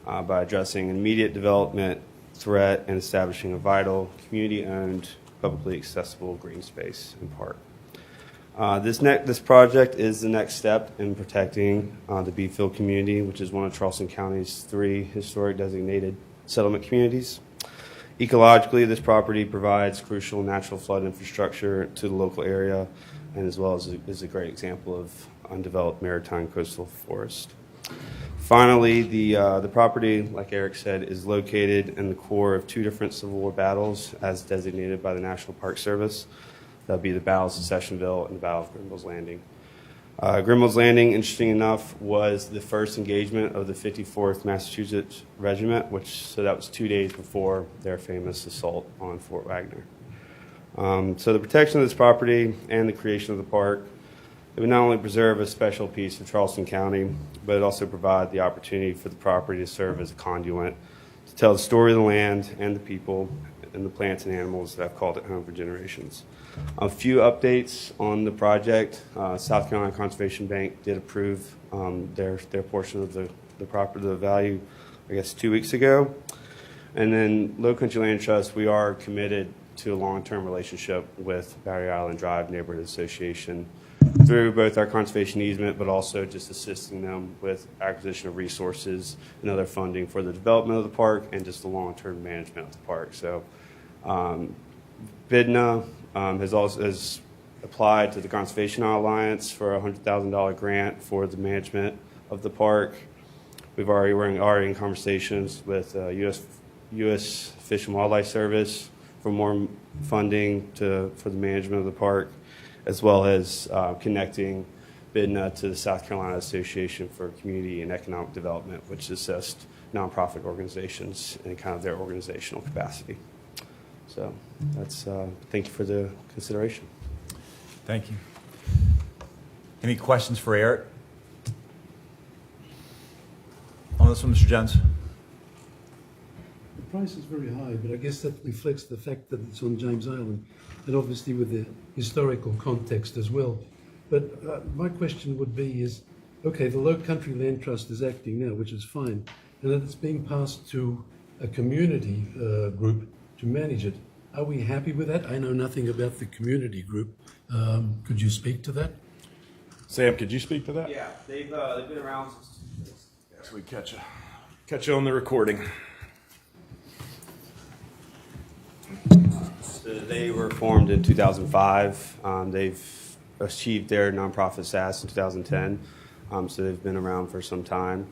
by addressing immediate development threat and establishing a vital community-owned, publicly accessible green space and park. This project is the next step in protecting the Beefield community, which is one of Charleston County's 3 historic designated settlement communities. Ecologically, this property provides crucial natural flood infrastructure to the local area, and as well as is a great example of undeveloped maritime coastal forest. Finally, the property, like Eric said, is located in the core of 2 different Civil War battles as designated by the National Park Service. That would be the Battle of Secessionville and the Battle of Grimble's Landing. Grimble's Landing, interesting enough, was the first engagement of the 54th Massachusetts Regiment, so that was 2 days before their famous assault on Fort Wagner. So the protection of this property and the creation of the park, it would not only preserve a special piece of Charleston County, but it also provide the opportunity for the property to serve as a conduit to tell the story of the land and the people and the plants and animals that have called it home for generations. A few updates on the project. South Carolina Conservation Bank did approve their portion of the property, the value, I guess, 2 weeks ago. And then Low Country Land Trust, we are committed to a long-term relationship with Battery Island Drive Neighborhood Association through both our conservation easement, but also just assisting them with acquisition of resources and other funding for the development of the park and just the long-term management of the park. So BIDNA has applied to the Conservation Alliance for a $100,000 grant for the management of the park. We're already in conversations with U.S. Fish and Wildlife Service for more funding for the management of the park, as well as connecting BIDNA to the South Carolina Association for Community and Economic Development, which assists nonprofit organizations in kind of their organizational capacity. So that's thank you for the consideration. Thank you. Any questions for Eric? On this one, Mr. Jones. The price is very high, but I guess that reflects the fact that it's on James Island, and obviously with the historical context as well. But my question would be is, okay, the Low Country Land Trust is acting now, which is fine, and that it's being passed to a community group to manage it. Are we happy with that? I know nothing about the community group. Could you speak to that? Sam, could you speak to that? Yeah, they've been around since. Yes, we catch you on the recording. So they were formed in 2005. They've achieved their nonprofit status in 2010. So they've been around for some time.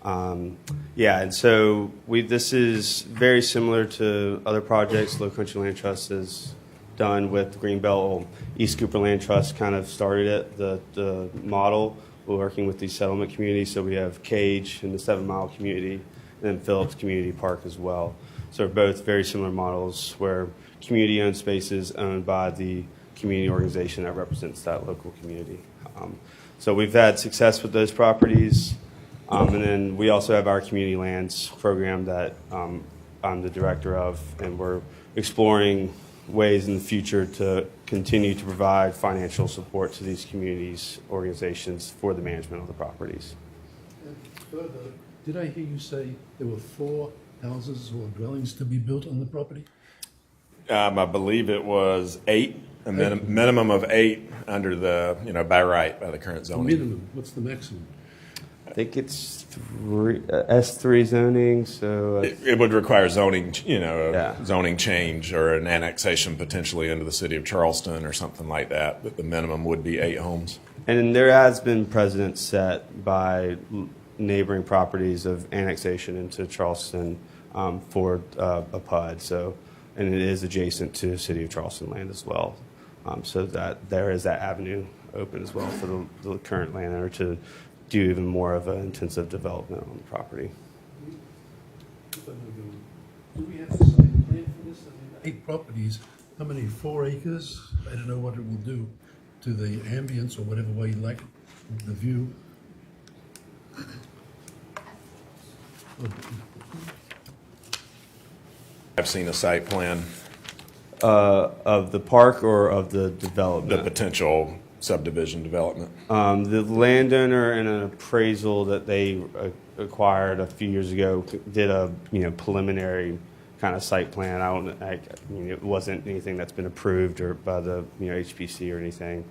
And so this is very similar to other projects Low Country Land Trust has done with Greenbelt. East Cooper Land Trust kind of started it, the model. We're working with these settlement communities. So we have Cage in the 7 Mile community, and then Phillips Community Park as well. So they're both very similar models where community-owned spaces owned by the community organization that represents that local community. So we've had success with those properties. And then we also have our community lands program that I'm the director of, and we're exploring ways in the future to continue to provide financial support to these communities, organizations for the management of the properties. Further, did I hear you say there were 4 houses or dwellings to be built on the property? I believe it was 8, a minimum of 8 under the, by right, by the current zoning. Minimum, what's the maximum? I think it's S3 zoning, so It would require zoning, zoning change or an annexation potentially into the city of Charleston or something like that. But the minimum would be 8 homes. and there has been precedent set by neighboring properties of annexation into Charleston for a PUD. So, and it is adjacent to City of Charleston land as well. So that there is that avenue open as well for the current landowner to do even more of an intensive development on the property. Do we have a site plan for this? I mean, 8 properties, how many, 4 acres? I don't know what it will do to the ambience or whatever way you like it, the view. I've seen a site plan, Of the park or of the development? the potential subdivision development. The landowner in an appraisal that they acquired a few years ago did a preliminary kind of site plan. It wasn't anything that's been approved or by the HPC or anything,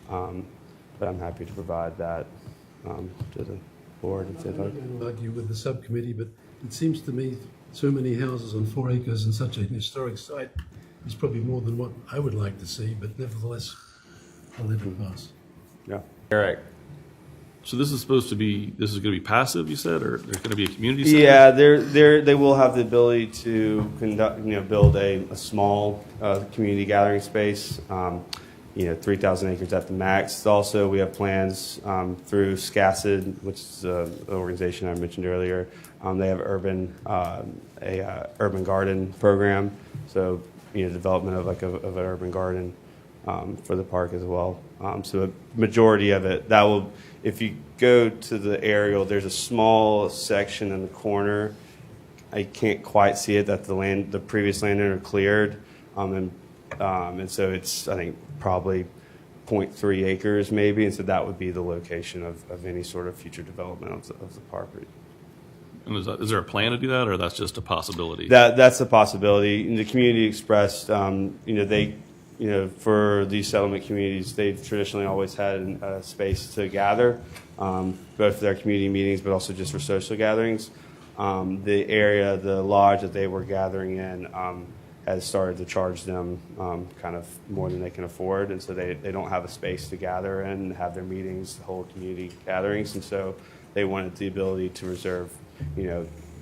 but I'm happy to provide that to the board if they'd like. I'm not going to argue with the subcommittee, but it seems to me so many houses on 4 acres in such a historic site is probably more than what I would like to see, but nevertheless, I'll let it pass. Yeah, Eric. So this is going to be passive, you said, or there's going to be a community center? Yeah, they will have the ability to conduct, build a small community gathering space. 3,000 acres at the max. Also, we have plans through SCACID, which is an organization I mentioned earlier. They have urban garden program, so development of an urban garden for the park as well. So a majority of it if you go to the aerial, there's a small section in the corner. I can't quite see it that the previous landowner cleared, and so it's I think probably 0.3 acres maybe, and so that would be the location of any sort of future development of the property. And is there a plan to do that, or that's just a possibility? That's a possibility. And the community expressed, for these settlement communities, they've traditionally always had a space to gather, both for their community meetings, but also just for social gatherings. The lodge that they were gathering in, has started to charge them kind of more than they can afford, and so they don't have a space to gather and have their meetings, hold community gatherings, and so they wanted the ability to reserve,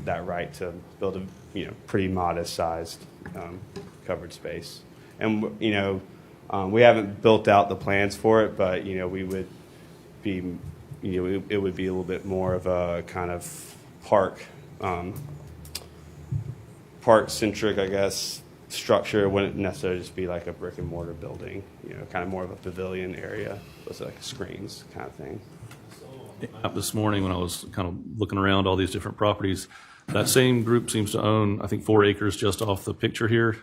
that right to build a, pretty modest sized covered space. And, we haven't built out the plans for it, but, we would be, it would be a little bit more of a kind of park-centric, I guess, structure. It wouldn't necessarily just be like a brick and mortar building, kind of more of a pavilion area with like screens kind of thing. This morning when I was kind of looking around all these different properties, that same group seems to own, I think, 4 acres just off the picture here.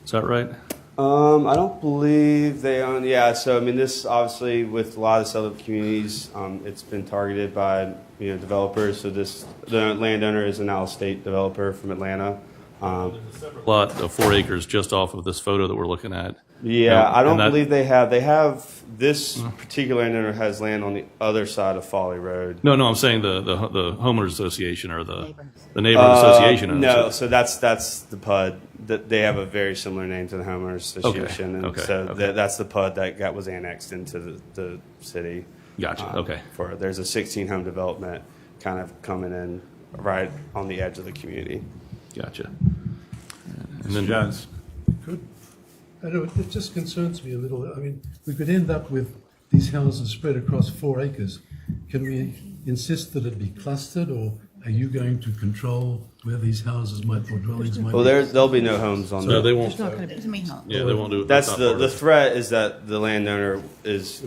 Is that right? I don't believe they own. Yeah, so I mean, this obviously with a lot of settled communities, it's been targeted by developers. So the landowner is an out-of-state developer from Atlanta. Lot of 4 acres just off of this photo that we're looking at. Yeah, I don't believe they have. They have this particular landowner has land on the other side of Folly Road. No, I'm saying the homeowners association or the neighborhood association owns No, it. so that's the PUD. They have a very similar name to the homeowners association, and so that's the PUD that was annexed into the city. Gotcha. Okay. There's a 16 home development kind of coming in right on the edge of the community. Gotcha. And then Jones. Good. I know, it just concerns me a little. I mean, we could end up with these houses spread across 4 acres. Can we insist that it be clustered, or are you going to control where these houses or dwellings might Well, be? there'll be no homes on No, that. they won't. There's not going to be. Yeah, they won't do it. That's not part of the it. threat is that the landowner is.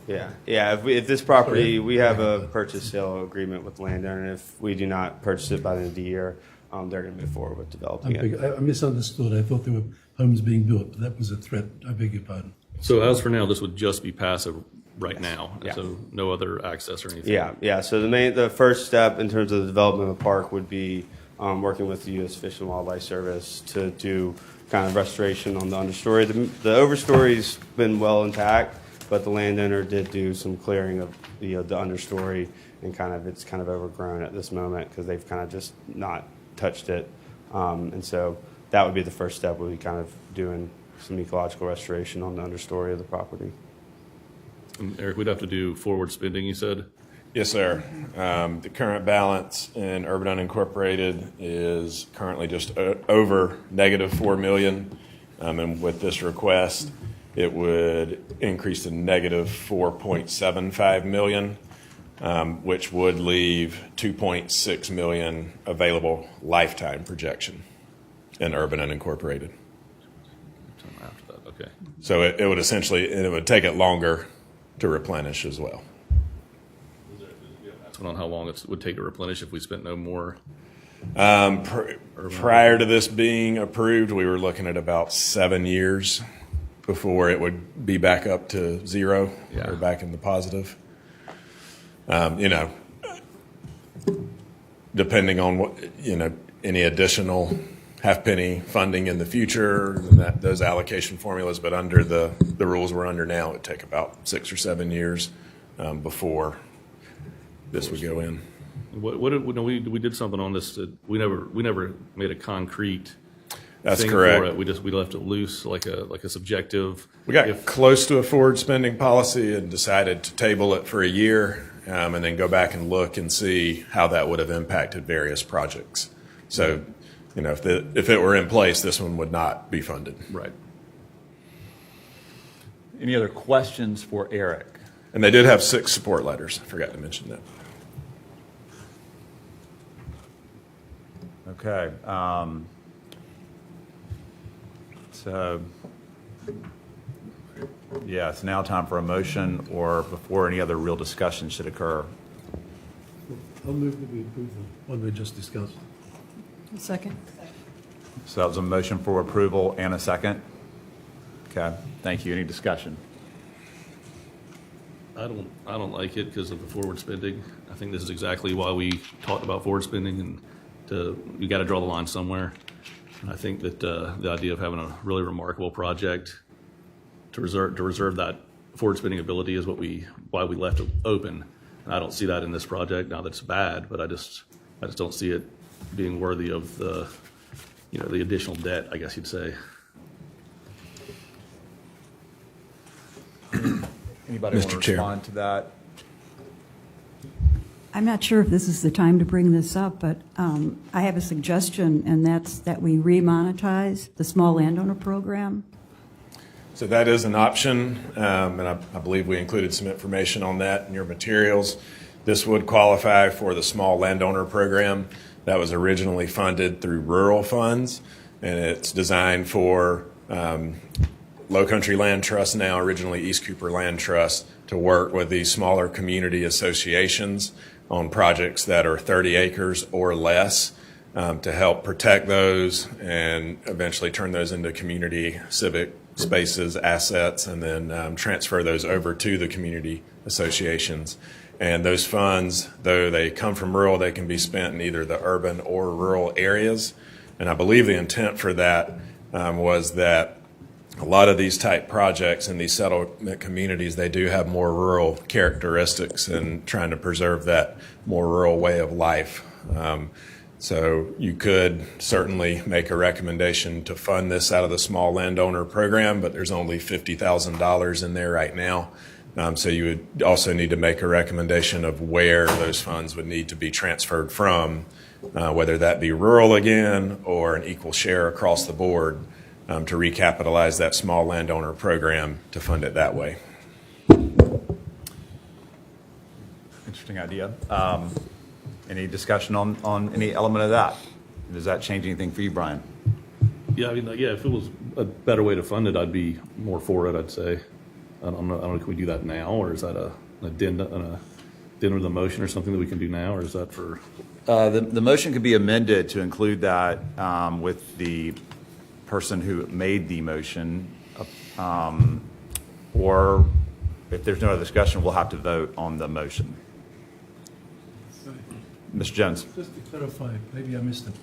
Yeah. If this property, we have a purchase sale agreement with the landowner. If we do not purchase it by the end of the year, they're going to move forward with developing it. I misunderstood. I thought there were homes being built, but that was a threat. I beg your pardon. So as for now, this would just be passive right now. Yeah. So no other access or anything. Yeah. So the first step in terms of the development of the park would be working with the U.S. Fish and Wildlife Service to do kind of restoration on the understory. The overstory's been well intact, but the landowner did do some clearing of the understory, and it's kind of overgrown at this moment because they've kind of just not touched it. And so that would be the first step. Would be kind of doing some ecological restoration on the understory of the property. And Eric, we'd have to do forward spending, you said? Yes, sir. The current balance in Urban Unincorporated is currently just over negative $4 million. And with this request, it would increase to negative $4.75 million, which would leave $2.6 million available lifetime projection in Urban Unincorporated. After that, okay. So it would essentially, and it would take it longer to replenish as well. That's on how long it would take to replenish if we spent no more. Prior to this being approved, we were looking at about 7 years before it would be back up to zero or back in the positive. Depending on what, any additional half-penny funding in the future, and those allocation formulas, but under the rules we're under now, it would take about 6 or 7 years before this would go in. We did something on this that we never made a concrete. That's thing correct. For it. We left it loose, like a subjective. We got close to a forward spending policy and decided to table it for a year, and then go back and look and see how that would have impacted various projects. So, if it were in place, this one would not be funded. Right. Any other questions for Eric? And they did have 6 support letters. I forgot to mention that. Okay. So, yeah, it's now time for a motion, or before any other real discussion should occur. I'll move that we approve the one we just discussed. A second. So that was a motion for approval and a second. Okay, thank you. Any discussion? I don't like it because of the forward spending. I think this is exactly why we talked about forward spending, and you got to draw the line somewhere. And I think that the idea of having a really remarkable project to reserve that forward spending ability is why we left it open. And I don't see that in this project. Now that's bad, but I just don't see it being worthy of the the additional debt, I guess you'd say. Anybody want to Mr. Chair. respond to that? I'm not sure if this is the time to bring this up, but I have a suggestion, and that's that we remonetize the small landowner program. So that is an option, and I believe we included some information on that in your materials. This would qualify for the small landowner program that was originally funded through rural funds, and it's designed for Low Country Land Trust, now originally East Cooper Land Trust, to work with these smaller community associations on projects that are 30 acres or less, to help protect those and eventually turn those into community civic spaces, assets, and then transfer those over to the community associations. And those funds, though they come from rural, they can be spent in either the urban or rural areas. And I believe the intent for that was that a lot of these type projects in these settlement communities, they do have more rural characteristics and trying to preserve that more rural way of life. So you could certainly make a recommendation to fund this out of the small landowner program, but there's only $50,000 in there right now. So you would also need to make a recommendation of where those funds would need to be transferred from, whether that be rural again or an equal share across the board, to recapitalize that small landowner program to fund it that way. Interesting idea. Any discussion on any element of that? Does that change anything for you, Brian? Yeah, I mean, yeah, if it was a better way to fund it, I'd be more for it, I'd say. I don't know, can we do that now, or is that an addendum to the motion or something that we can do now, or is that for? The motion could be amended to include that with the person who made the motion, or if there's no other discussion, we'll have to vote on the motion. Mr. Jones. Just to clarify, maybe I missed it.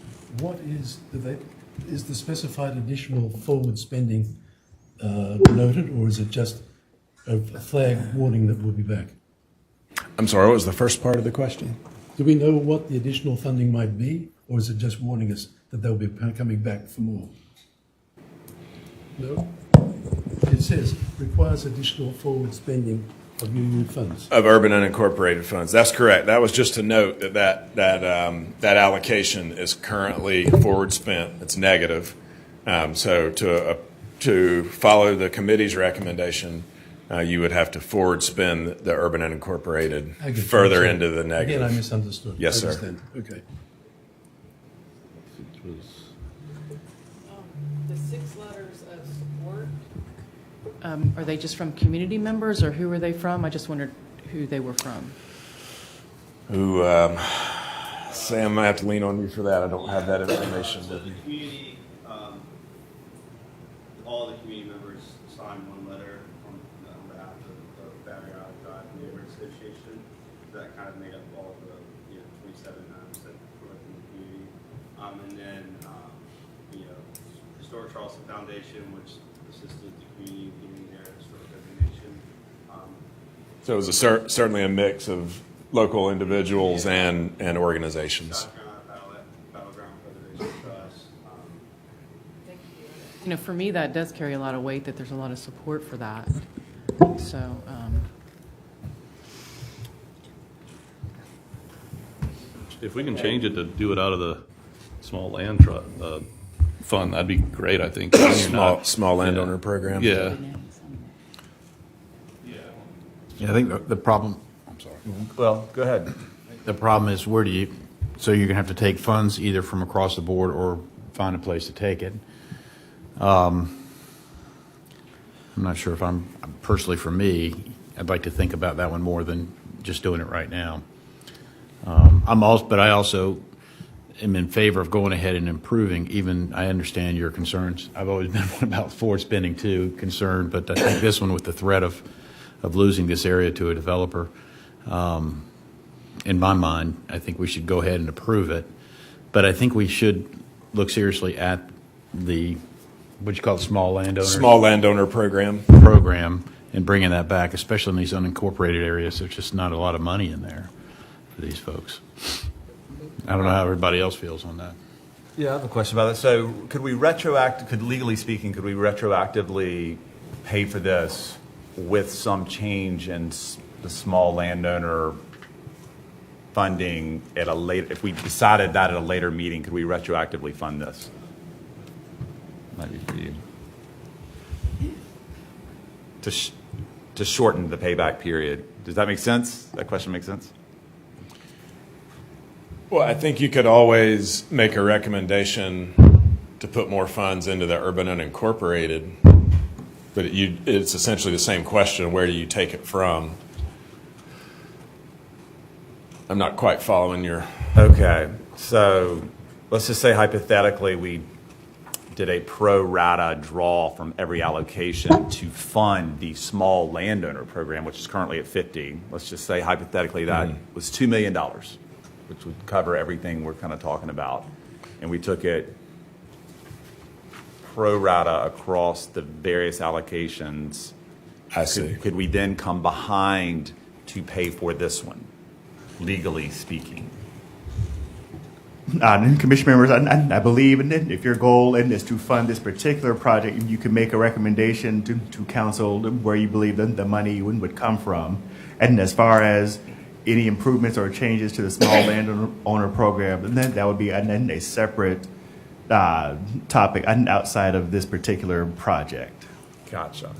What is the specified additional forward spending noted, or is it just a flag warning that we'll be back? I'm sorry, what was the first part of the question? Do we know what the additional funding might be, or is it just warning us that they'll be coming back for more? No? It says requires additional forward spending of union funds. Of urban unincorporated funds. That's correct. That was just to note that allocation is currently forward spent. It's negative. So to follow the committee's recommendation, you would have to forward spend the urban unincorporated further into the negative. Again, I misunderstood. Yes, sir. I understand. Okay. The 6 letters of support, are they just from community members, or who are they from? I just wondered who they were from. Sam, I have to lean on you for that. I don't have that information. So the community, all the community members signed one letter on behalf of the Battery Island Drive Neighborhood Association. That kind of made up all the 27 members that were in the community. And then Historic Charleston Foundation, which assisted the community in their historic designation. So it was certainly a mix of local individuals and organizations. South Carolina Battleground Preservation Trust. For me, that does carry a lot of weight, that there's a lot of support for that. So, If we can change it to do it out of the small land fund, that'd be great, I think. Small landowner program. Yeah. Yeah, I think the problem, I'm sorry. Well, go ahead. The problem is so you're going to have to take funds either from across the board or find a place to take it. I'm not sure if personally for me, I'd like to think about that one more than just doing it right now. But I also am in favor of going ahead and improving. Even I understand your concerns. I've always been one about forward spending too, concerned, but I think this one with the threat of losing this area to a developer, in my mind, I think we should go ahead and approve it. But I think we should look seriously at the, what you call it, small landowner program and bringing that back, especially in these unincorporated areas. There's just not a lot of money in there for these folks. I don't know how everybody else feels on that. Yeah, I have a question about that. So could legally speaking, could we retroactively pay for this with some change in the small landowner funding at a later, if we decided that at a later meeting, could we retroactively fund this? Might be for you. To shorten the payback period. Does that make sense? That question makes sense? Well, I think you could always make a recommendation to put more funds into the urban unincorporated, but it's essentially the same question, where do you take it from? I'm not quite following your... Okay, so let's just say hypothetically we did a pro rata draw from every allocation to fund the small landowner program, which is currently at 50. Let's just say hypothetically that was $2 million, which would cover everything we're kind of talking about. And we took it pro rata across the various allocations. I see. Could we then come behind to pay for this one, legally speaking? Commission members, I believe if your goal is to fund this particular project, you can make a recommendation to council where you believe the money would come from. And as far as any improvements or changes to the small landowner program, then that would be a separate topic outside of this particular project. Gotcha.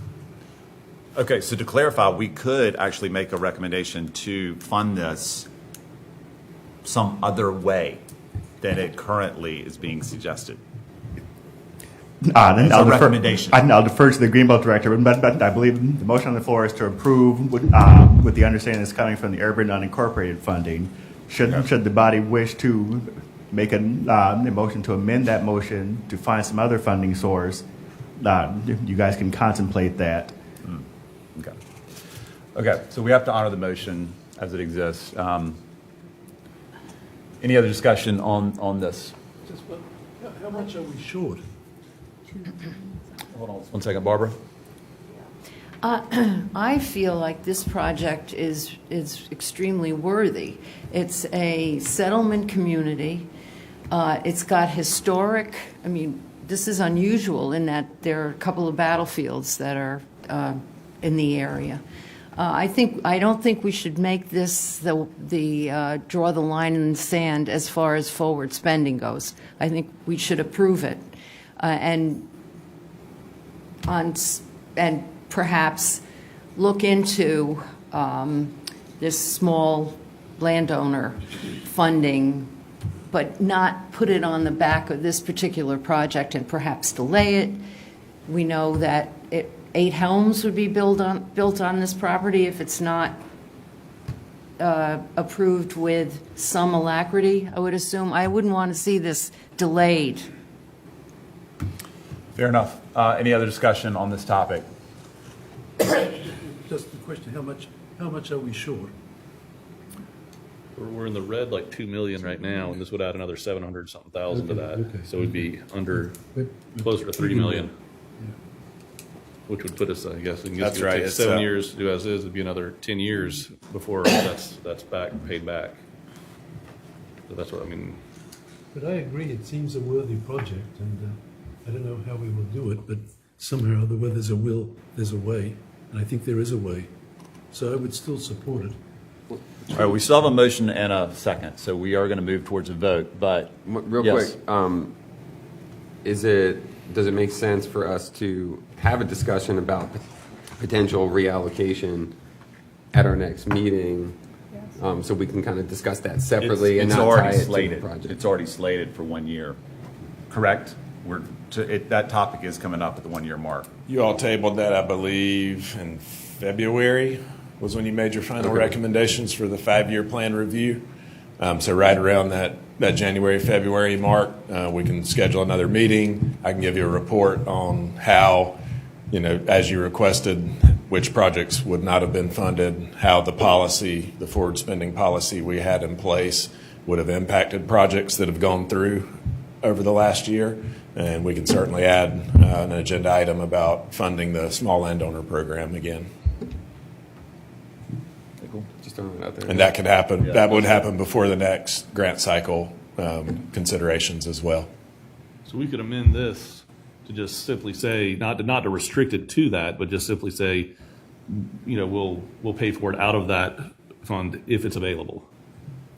Okay, so to clarify, we could actually make a recommendation to fund this some other way than it currently is being suggested. Then I'll defer, recommendation. I'll defer to the Greenbelt director, but I believe the motion on the floor is to approve with the understanding it's coming from the urban unincorporated funding. Should the body wish to make a motion to amend that motion to find some other funding source, you guys can contemplate that. Okay. Okay, so we have to honor the motion as it exists. Any other discussion on this? Just how much are we short? Hold on 1 second, Barbara. I feel like this project is extremely worthy. It's a settlement community. It's got historic, I mean, this is unusual in that there are a couple of battlefields that are in the area. I don't think we should make this the draw the line in the sand as far as forward spending goes. I think we should approve it, and perhaps look into this small landowner funding, but not put it on the back of this particular project and perhaps delay it. We know that 8 homes would be built on this property if it's not approved with some alacrity, I would assume. I wouldn't want to see this delayed. Fair enough. Any other discussion on this topic? Just the question, how much are we short? We're in the red like 2 million right now, and this would add another 700-something thousand to that. Okay. So we'd be closer to 3 million. Which would put us, I guess, That's right. Take It's 7 years to do as is. It'd be another 10 years before that's paid back. So that's what I mean. But I agree, it seems a worthy project, and I don't know how we will do it, but somehow or other, where there's a will, there's a way, and I think there is a way. So I would still support it. All right, we still have a motion and a second, so we are going to move towards a vote. But Real yes. quick, does it make sense for us to have a discussion about potential reallocation at our next meeting, so we can kind of discuss that separately and it's not already tie it slated. to the project? It's already slated for 1 year. Correct? That topic is coming up at the 1 year mark. You all tabled that, I believe, in February was when you made your final recommendations for the 5-year plan review. So right around that January, February mark, we can schedule another meeting. I can give you a report on how, as you requested, which projects would not have been funded, how the policy, the forward spending policy we had in place would have impacted projects that have gone through over the last year. And we can certainly add an agenda item about funding the small landowner program again. Just throwing it out there. And that could happen. That would happen before the next grant cycle considerations as well. So we could amend this to just simply say, not to restrict it to that, but just simply say, we'll pay for it out of that fund if it's available.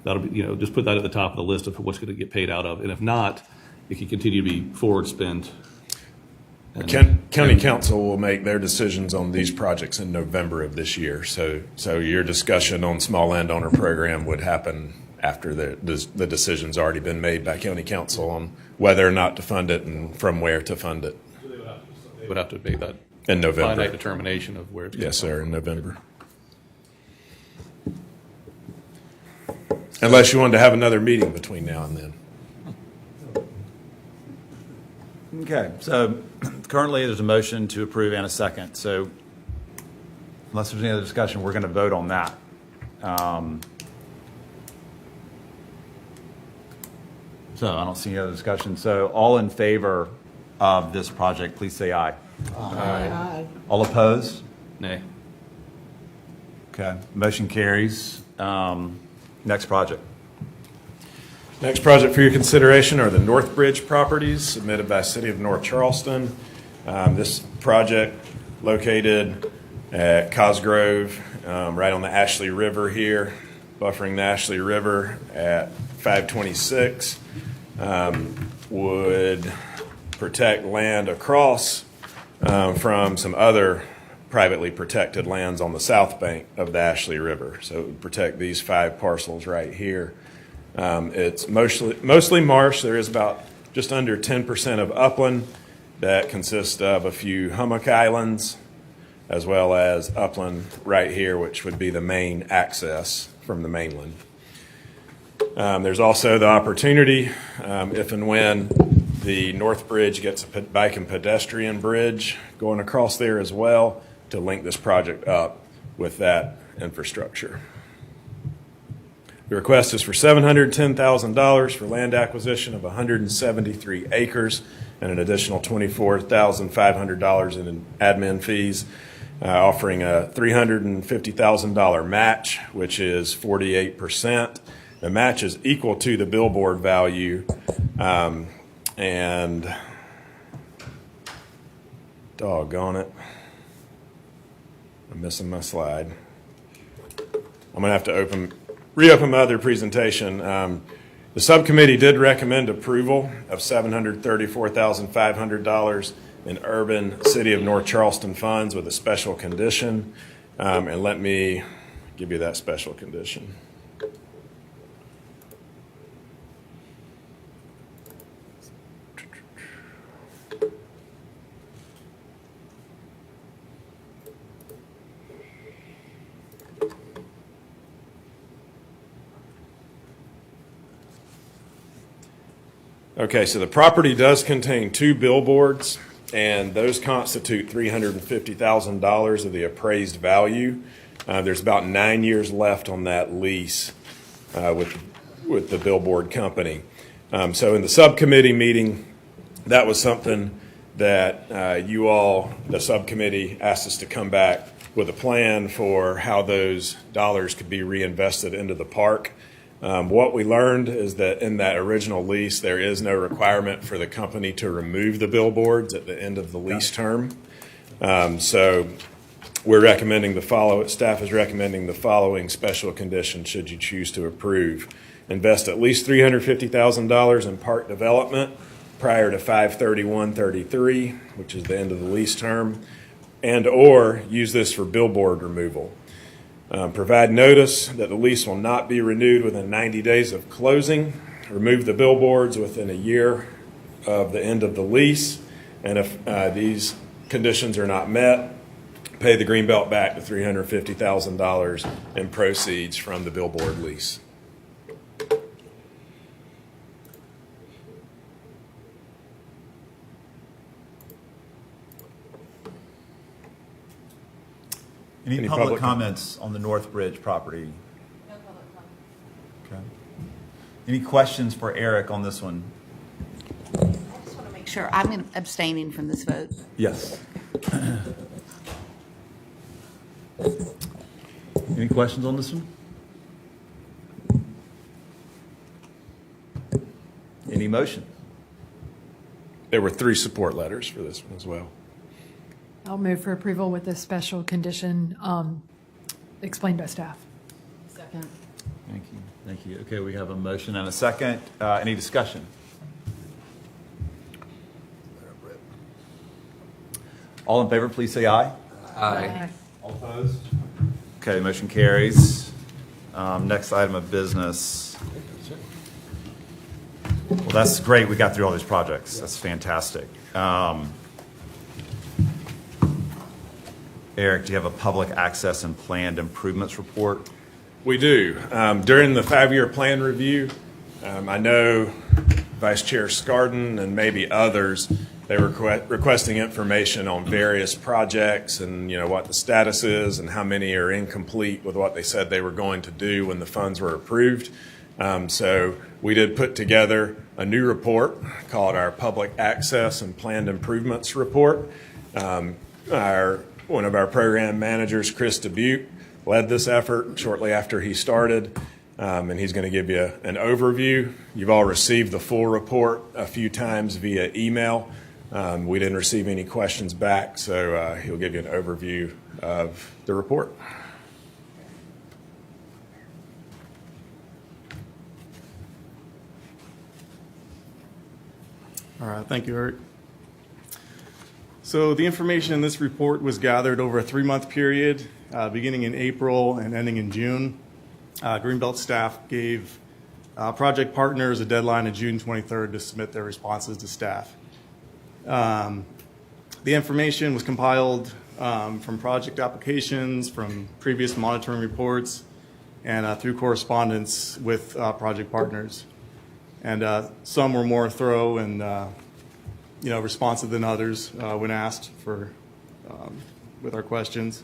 That'll be, just put that at the top of the list of what's going to get paid out of. And if not, it can continue to be forward spent. County Council will make their decisions on these projects in November of this year. So your discussion on small landowner program would happen after the decision's already been made by County Council on whether or not to fund it and from where to fund it. They would have to make that in November. finite determination of where it's Yes, sir, in November. Unless you wanted to have another meeting between now and then. Okay, so currently there's a motion to approve and a second. So unless there's any other discussion, we're going to vote on that. So I don't see any other discussion. So all in favor of this project, please say aye. Aye. All opposed? Nay. Okay, motion carries. Next project. Next project for your consideration are the North Bridge properties submitted by City of North Charleston. This project located at Cosgrove, right on the Ashley River here, buffering the Ashley River at 526, would protect land across from some other privately protected lands on the south bank of the Ashley River. So it would protect these 5 parcels right here. It's mostly marsh. There is about just under 10% of upland that consists of a few hummock islands, as well as upland right here, which would be the main access from the mainland. There's also the opportunity, if and when the North Bridge gets a bike and pedestrian bridge going across there as well, to link this project up with that infrastructure. The request is for $710,000 for land acquisition of 173 acres and an additional $24,500 in admin fees, offering a $350,000 match, which is 48%. The match is equal to the billboard value, and doggone it, I'm missing my slide. I'm going to have to reopen my other presentation. The subcommittee did recommend approval of $734,500 in urban City of North Charleston funds with a special condition. And let me give you that special condition. Okay, so the property does contain 2 billboards, and those constitute $350,000 of the appraised value. There's about 9 years left on that lease with the billboard company. So in the subcommittee meeting, that was something that you all, the subcommittee, asked us to come back with a plan for how those dollars could be reinvested into the park. What we learned is that in that original lease, there is no requirement for the company to remove the billboards at the end of the lease term. So we're recommending staff is recommending the following special condition should you choose to approve. Invest at least $350,000 in park development prior to 5/31/33, which is the end of the lease term, and or use this for billboard removal. Provide notice that the lease will not be renewed within 90 days of closing. Remove the billboards within a year of the end of the lease. And if these conditions are not met, pay the Greenbelt back the $350,000 in proceeds from the billboard lease. Any public comments on the North Bridge property? No public comment. Okay. Any questions for Eric on this one? I just want to make sure, I'm abstaining from this vote. Yes. Any questions on this one? Any motion? there were 3 support letters for this one as well. I'll move for approval with a special condition explained by staff. Second. Thank you. Thank you. Okay, we have a motion and a second. Any discussion? All in favor, please say aye. Aye. All opposed? Okay, motion carries. Next item of business. Well, that's great. We got through all these projects. That's fantastic. Eric, do you have a public access and planned improvements report? We do. During the 5-year plan review, I know Vice Chair Scardon and maybe others, they were requesting information on various projects and, you know, what the status is and how many are incomplete with what they said they were going to do when the funds were approved. So we did put together a new report called our Public Access and Planned Improvements Report. One of our program managers, Chris Dubuque, led this effort shortly after he started, and he's going to give you an overview. You've all received the full report a few times via email. We didn't receive any questions back, so he'll give you an overview of the report. All right, thank you, Eric. So the information in this report was gathered over a 3-month period, beginning in April and ending in June. Greenbelt staff gave project partners a deadline of June 23rd to submit their responses to staff. The information was compiled from project applications, from previous monitoring reports, and through correspondence with project partners. And some were more thorough and responsive than others when asked for with our questions.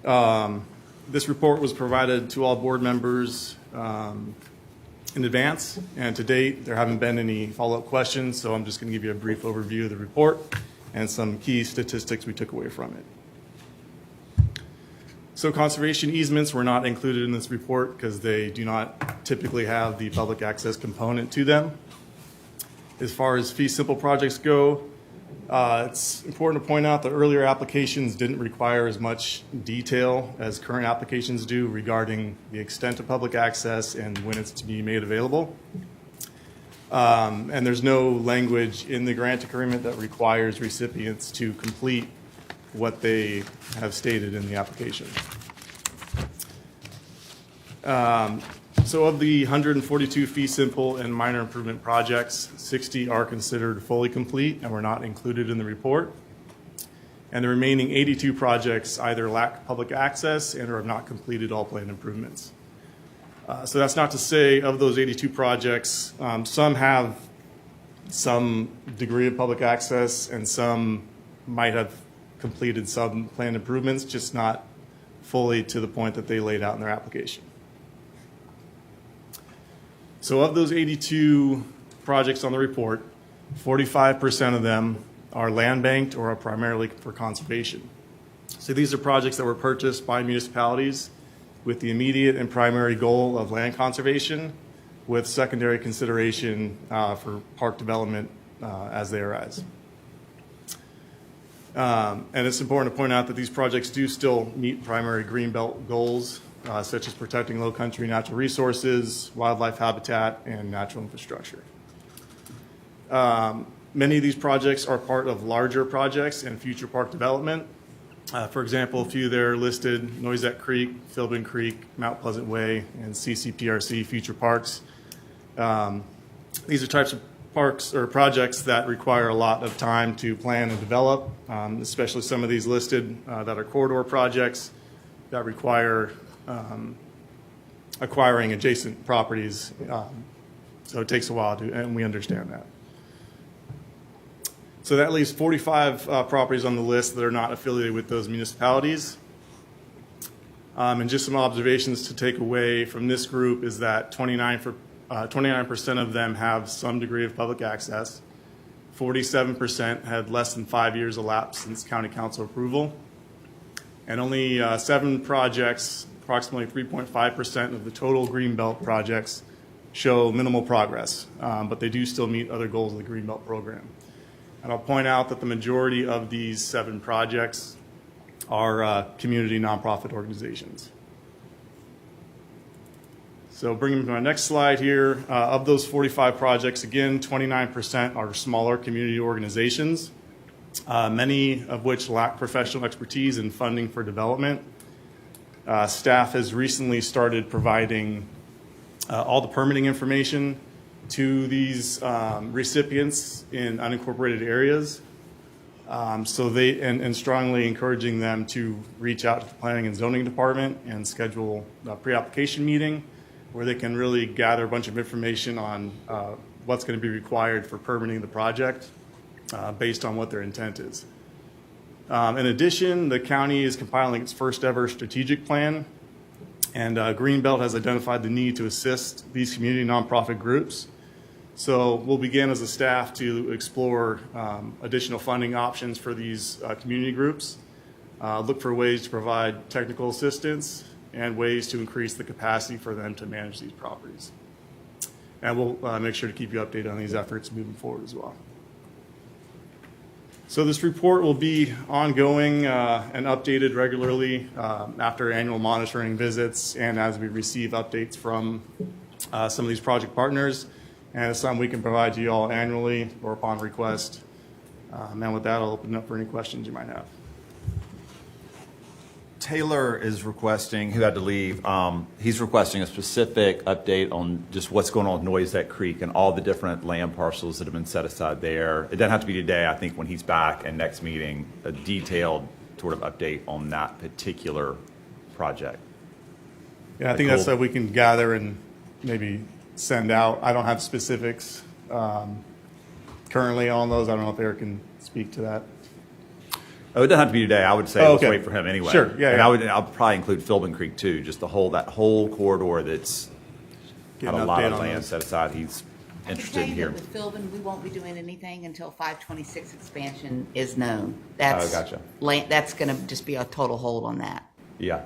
This report was provided to all board members in advance, and to date there haven't been any follow-up questions, so I'm just going to give you a brief overview of the report and some key statistics we took away from it. So conservation easements were not included in this report because they do not typically have the public access component to them. As far as fee simple projects go, it's important to point out that earlier applications didn't require as much detail as current applications do regarding the extent of public access and when it's to be made available. And there's no language in the grant agreement that requires recipients to complete what they have stated in the application. So of the 142 fee simple and minor improvement projects, 60 are considered fully complete and were not included in the report. And the remaining 82 projects either lack public access and or have not completed all planned improvements. So that's not to say of those 82 projects, some have some degree of public access and some might have completed some planned improvements, just not fully to the point that they laid out in their application. So of those 82 projects on the report, 45% of them are land banked or are primarily for conservation. So these are projects that were purchased by municipalities with the immediate and primary goal of land conservation, with secondary consideration for park development as they arise. And it's important to point out that these projects do still meet primary Greenbelt goals, such as protecting low country natural resources, wildlife habitat, and natural infrastructure. Many of these projects are part of larger projects and future park development. For example, a few there listed: Noisette Creek, Philbin Creek, Mount Pleasant Way, and CCPRC future parks. These are types of parks or projects that require a lot of time to plan and develop, especially some of these listed that are corridor projects that require acquiring adjacent properties. So it takes a while to, and we understand that. So that leaves 45 properties on the list that are not affiliated with those municipalities. And just some observations to take away from this group is that 29% of them have some degree of public access. 47% had less than 5 years elapsed since county council approval. And only 7 projects, approximately 3.5% of the total Greenbelt projects, show minimal progress, but they do still meet other goals of the Greenbelt program. And I'll point out that the majority of these 7 projects are community nonprofit organizations. So bringing me to my next slide here, of those 45 projects, again, 29% are smaller community organizations, many of which lack professional expertise and funding for development. Staff has recently started providing all the permitting information to these recipients in unincorporated areas. So they, and strongly encouraging them to reach out to the Planning and Zoning Department and schedule a pre-application meeting where they can really gather a bunch of information on what's going to be required for permitting the project based on what their intent is. In addition, the county is compiling its first ever strategic plan, and Greenbelt has identified the need to assist these community nonprofit groups. So we'll begin as a staff to explore additional funding options for these community groups, look for ways to provide technical assistance and ways to increase the capacity for them to manage these properties. And we'll make sure to keep you updated on these efforts moving forward as well. So this report will be ongoing and updated regularly after annual monitoring visits and as we receive updates from some of these project partners. And it's something we can provide to you all annually or upon request. And with that, I'll open it up for any questions you might have. Taylor is requesting, who had to leave, he's requesting a specific update on just what's going on with Noisette Creek and all the different land parcels that have been set aside there. It doesn't have to be today. I think when he's back and next meeting, a detailed sort of update on that particular project. Yeah, I think that's what we can gather and maybe send out. I don't have specifics currently on those. I don't know if Eric can speak to that. Oh, it doesn't have to be today. I would say let's wait for him anyway. Sure, yeah. And I'll probably include Philbin Creek too, just that whole corridor that's got a lot of land set aside. He's interested in hearing. With Philbin, we won't be doing anything until 526 expansion is known. That's, gotcha. That's going to just be a total hold on that. Yeah.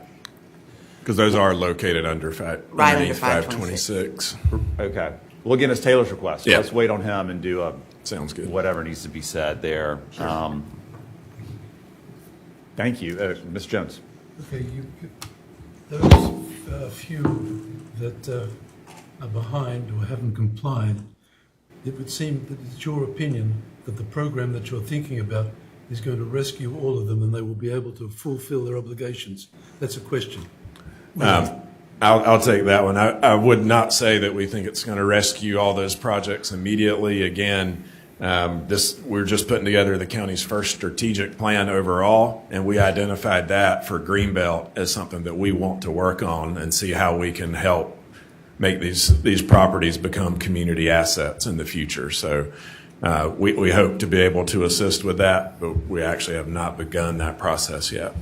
Because those are located underneath under 526. Okay. Well, again, it's Taylor's request. So Yeah. let's wait on him and do sounds good. Whatever needs to be said there. Sure. Thank you. Ms. Jones. Okay, those few that are behind or haven't complied, it would seem that it's your opinion that the program that you're thinking about is going to rescue all of them and they will be able to fulfill their obligations. That's a question. I'll take that one. I would not say that we think it's going to rescue all those projects immediately. Again, we're just putting together the county's first strategic plan overall, and we identified that for Greenbelt as something that we want to work on and see how we can help make these properties become community assets in the future. So we hope to be able to assist with that, but we actually have not begun that process yet.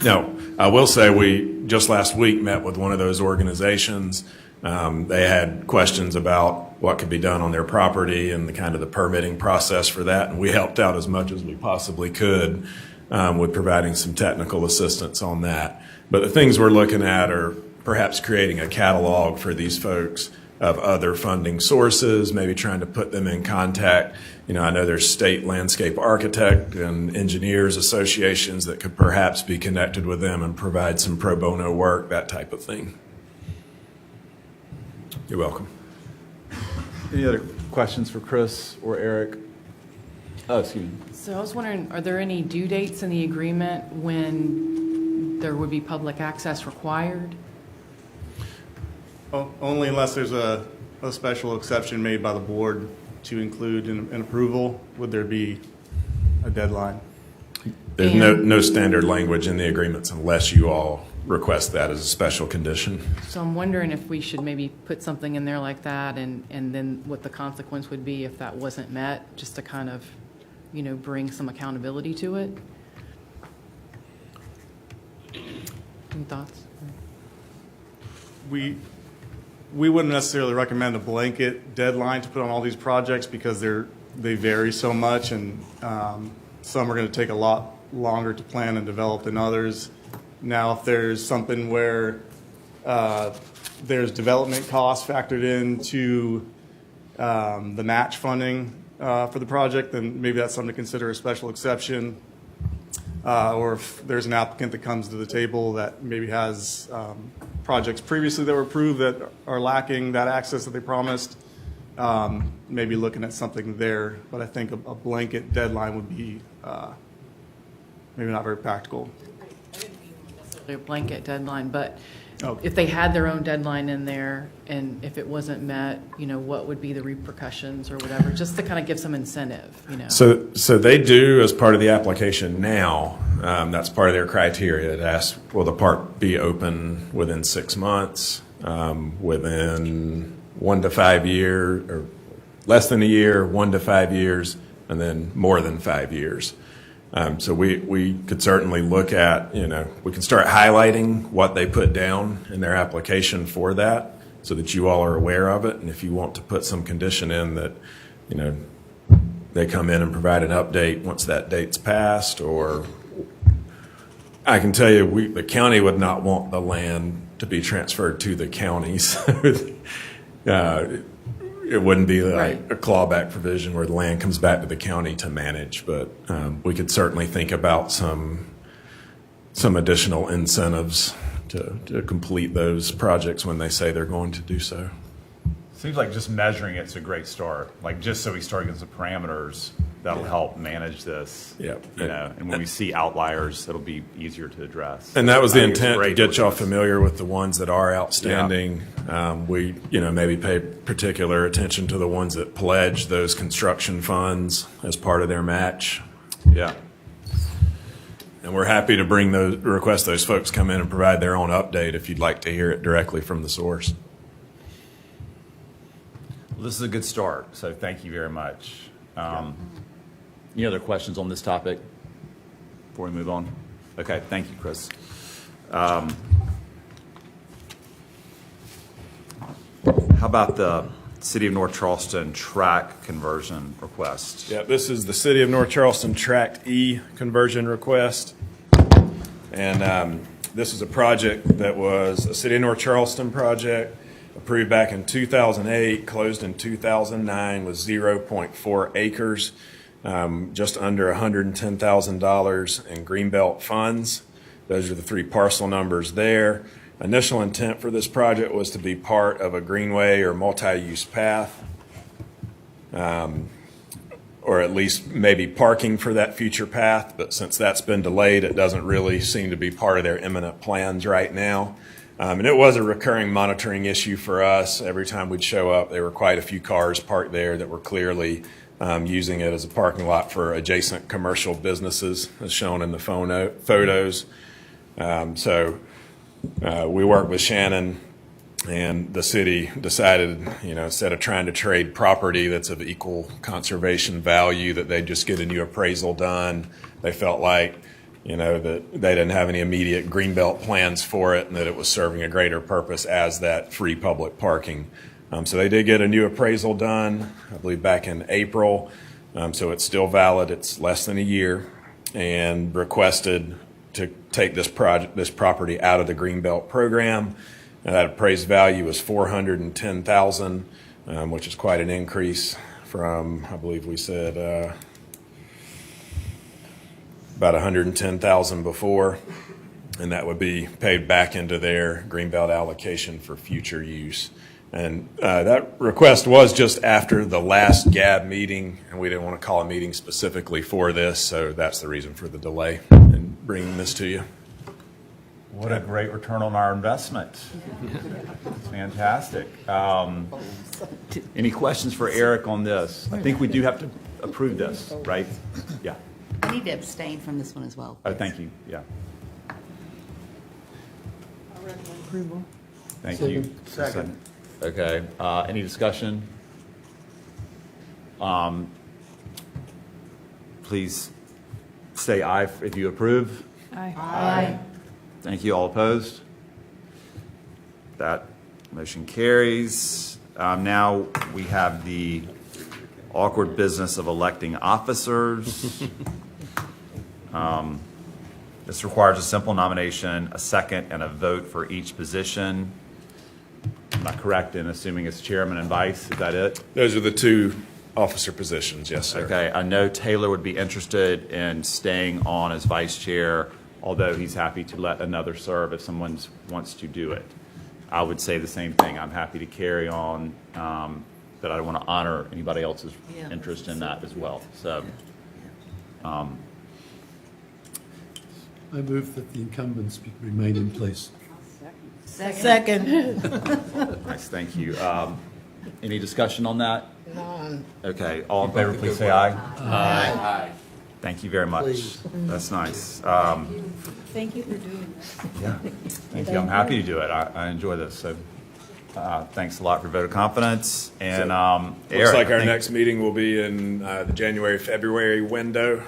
No, I will say we just last week met with one of those organizations. They had questions about what could be done on their property and the permitting process for that, and we helped out as much as we possibly could with providing some technical assistance on that. But the things we're looking at are perhaps creating a catalog for these folks of other funding sources, maybe trying to put them in contact. I know there's state landscape architect and engineers associations that could perhaps be connected with them and provide some pro bono work, that type of thing. You're welcome. Any other questions for Chris or Eric? Oh, excuse me. So I was wondering, are there any due dates in the agreement when there would be public access required? Only unless there's a special exception made by the board to include an approval would there be a deadline. There's no standard language in the agreements unless you all request that as a special condition. So I'm wondering if we should maybe put something in there like that and then what the consequence would be if that wasn't met, just to kind of, bring some accountability to it. Any thoughts? We wouldn't necessarily recommend a blanket deadline to put on all these projects because they vary so much, and some are going to take a lot longer to plan and develop than others. Now, if there's something where there's development costs factored into the match funding, for the project, then maybe that's something to consider a special exception. Or if there's an applicant that comes to the table that maybe has projects previously that were approved that are lacking that access that they promised, maybe looking at something there. But I think a blanket deadline would be maybe not very practical. A blanket deadline, but Okay. if they had their own deadline in there, and if it wasn't met, what would be the repercussions or whatever, just to kind of give some incentive, So they do, as part of the application now, that's part of their criteria. It asks, will the park be open within 6 months, within 1 to 5 years, or less than a year, 1 to 5 years, and then more than 5 years. So we could certainly look at, we can start highlighting what they put down in their application for that so that you all are aware of it. And if you want to put some condition in that, they come in and provide an update once that date's passed, or I can tell you, the county would not want the land to be transferred to the counties. It wouldn't be like a clawback provision where the land comes back to the county to manage, but we could certainly think about some additional incentives to complete those projects when they say they're going to do so. Seems like just measuring it's a great start. Like just so we start getting some parameters that'll help manage this. Yeah. And when we see outliers, it'll be easier to address. And that was the I think it's intent, to great get y'all with this. familiar with the ones that are outstanding. We, maybe pay particular attention to the ones that pledge those construction funds as part of their match. Yeah. And we're happy to request those folks come in and provide their own update if you'd like to hear it directly from the source. Well, this is a good start, so thank you very much. Any other questions on this topic before we move on? Okay, thank you, Chris. How about the City of North Charleston track conversion request? Yeah, this is the City of North Charleston Tract E conversion request. And this is a project that was a City of North Charleston project, approved back in 2008, closed in 2009 with 0.4 acres, just under $110,000 in Greenbelt funds. Those are the 3 parcel numbers there. Initial intent for this project was to be part of a greenway or multi-use path, or at least maybe parking for that future path. But since that's been delayed, it doesn't really seem to be part of their imminent plans right now. And it was a recurring monitoring issue for us. Every time we'd show up, there were quite a few cars parked there that were clearly using it as a parking lot for adjacent commercial businesses, as shown in the photos. So we worked with Shannon, and the city decided, instead of trying to trade property that's of equal conservation value, that they'd just get a new appraisal done. They felt like, that they didn't have any immediate Greenbelt plans for it, and that it was serving a greater purpose as that free public parking. So they did get a new appraisal done, I believe back in April. So it's still valid. It's less than a year, and requested to take this property out of the Greenbelt program. That appraised value was $410,000, which is quite an increase from, I believe we said, about $110,000 before, and that would be paid back into their Greenbelt allocation for future use. And that request was just after the last GAB meeting, and we didn't want to call a meeting specifically for this, so that's the reason for the delay in bringing this to you. What a great return on our investment. It's fantastic. Any questions for Eric on this? I think we do have to approve this, right? Yeah. I need to abstain from this one as well. Oh, thank you. Yeah. I recommend approval. Thank you. Second. Okay. Any discussion? Please say aye if you approve. Aye. Aye. Thank you. All opposed? That motion carries. Now we have the awkward business of electing officers. This requires a simple nomination, a second, and a vote for each position. Am I correct in assuming it's chairman and vice? Is that it? Those are the 2 Officer positions, yes, sir. Okay, I know Taylor would be interested in staying on as vice chair, although he's happy to let another serve if someone wants to do it. I would say the same thing. I'm happy to carry on, but I want to honor anybody else's interest in that as well. So, I move that the incumbents remain in place. Second. nice, thank you. Any discussion on that? None. Okay, all in favor, please say aye. Aye. Thank you very much. Please. That's nice. Thank you for doing this. Yeah, thank you. I'm happy to do it. I enjoy this. So, thanks a lot for vote of confidence. And Looks Eric, like I our think- next meeting will be in the January-February window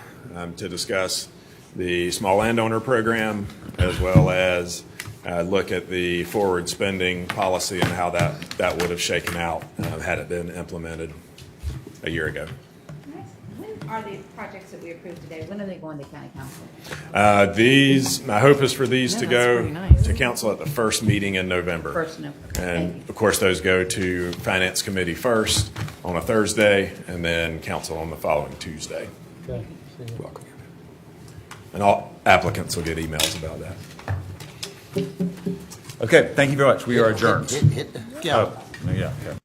to discuss the small landowner program, as well as look at the forward spending policy and how that would have shaken out had it been implemented a year ago. When are the projects that we approved today, when are they going to county council? My hope is for these to that's go pretty nice. to council at the first meeting in November. First November. Thank And you. of course, those go to Finance Committee first on a Thursday, and then council on the following Tuesday. Welcome. And all applicants will get emails about that. Okay, thank you very much. We are adjourned. Hit. Oh, yeah, okay.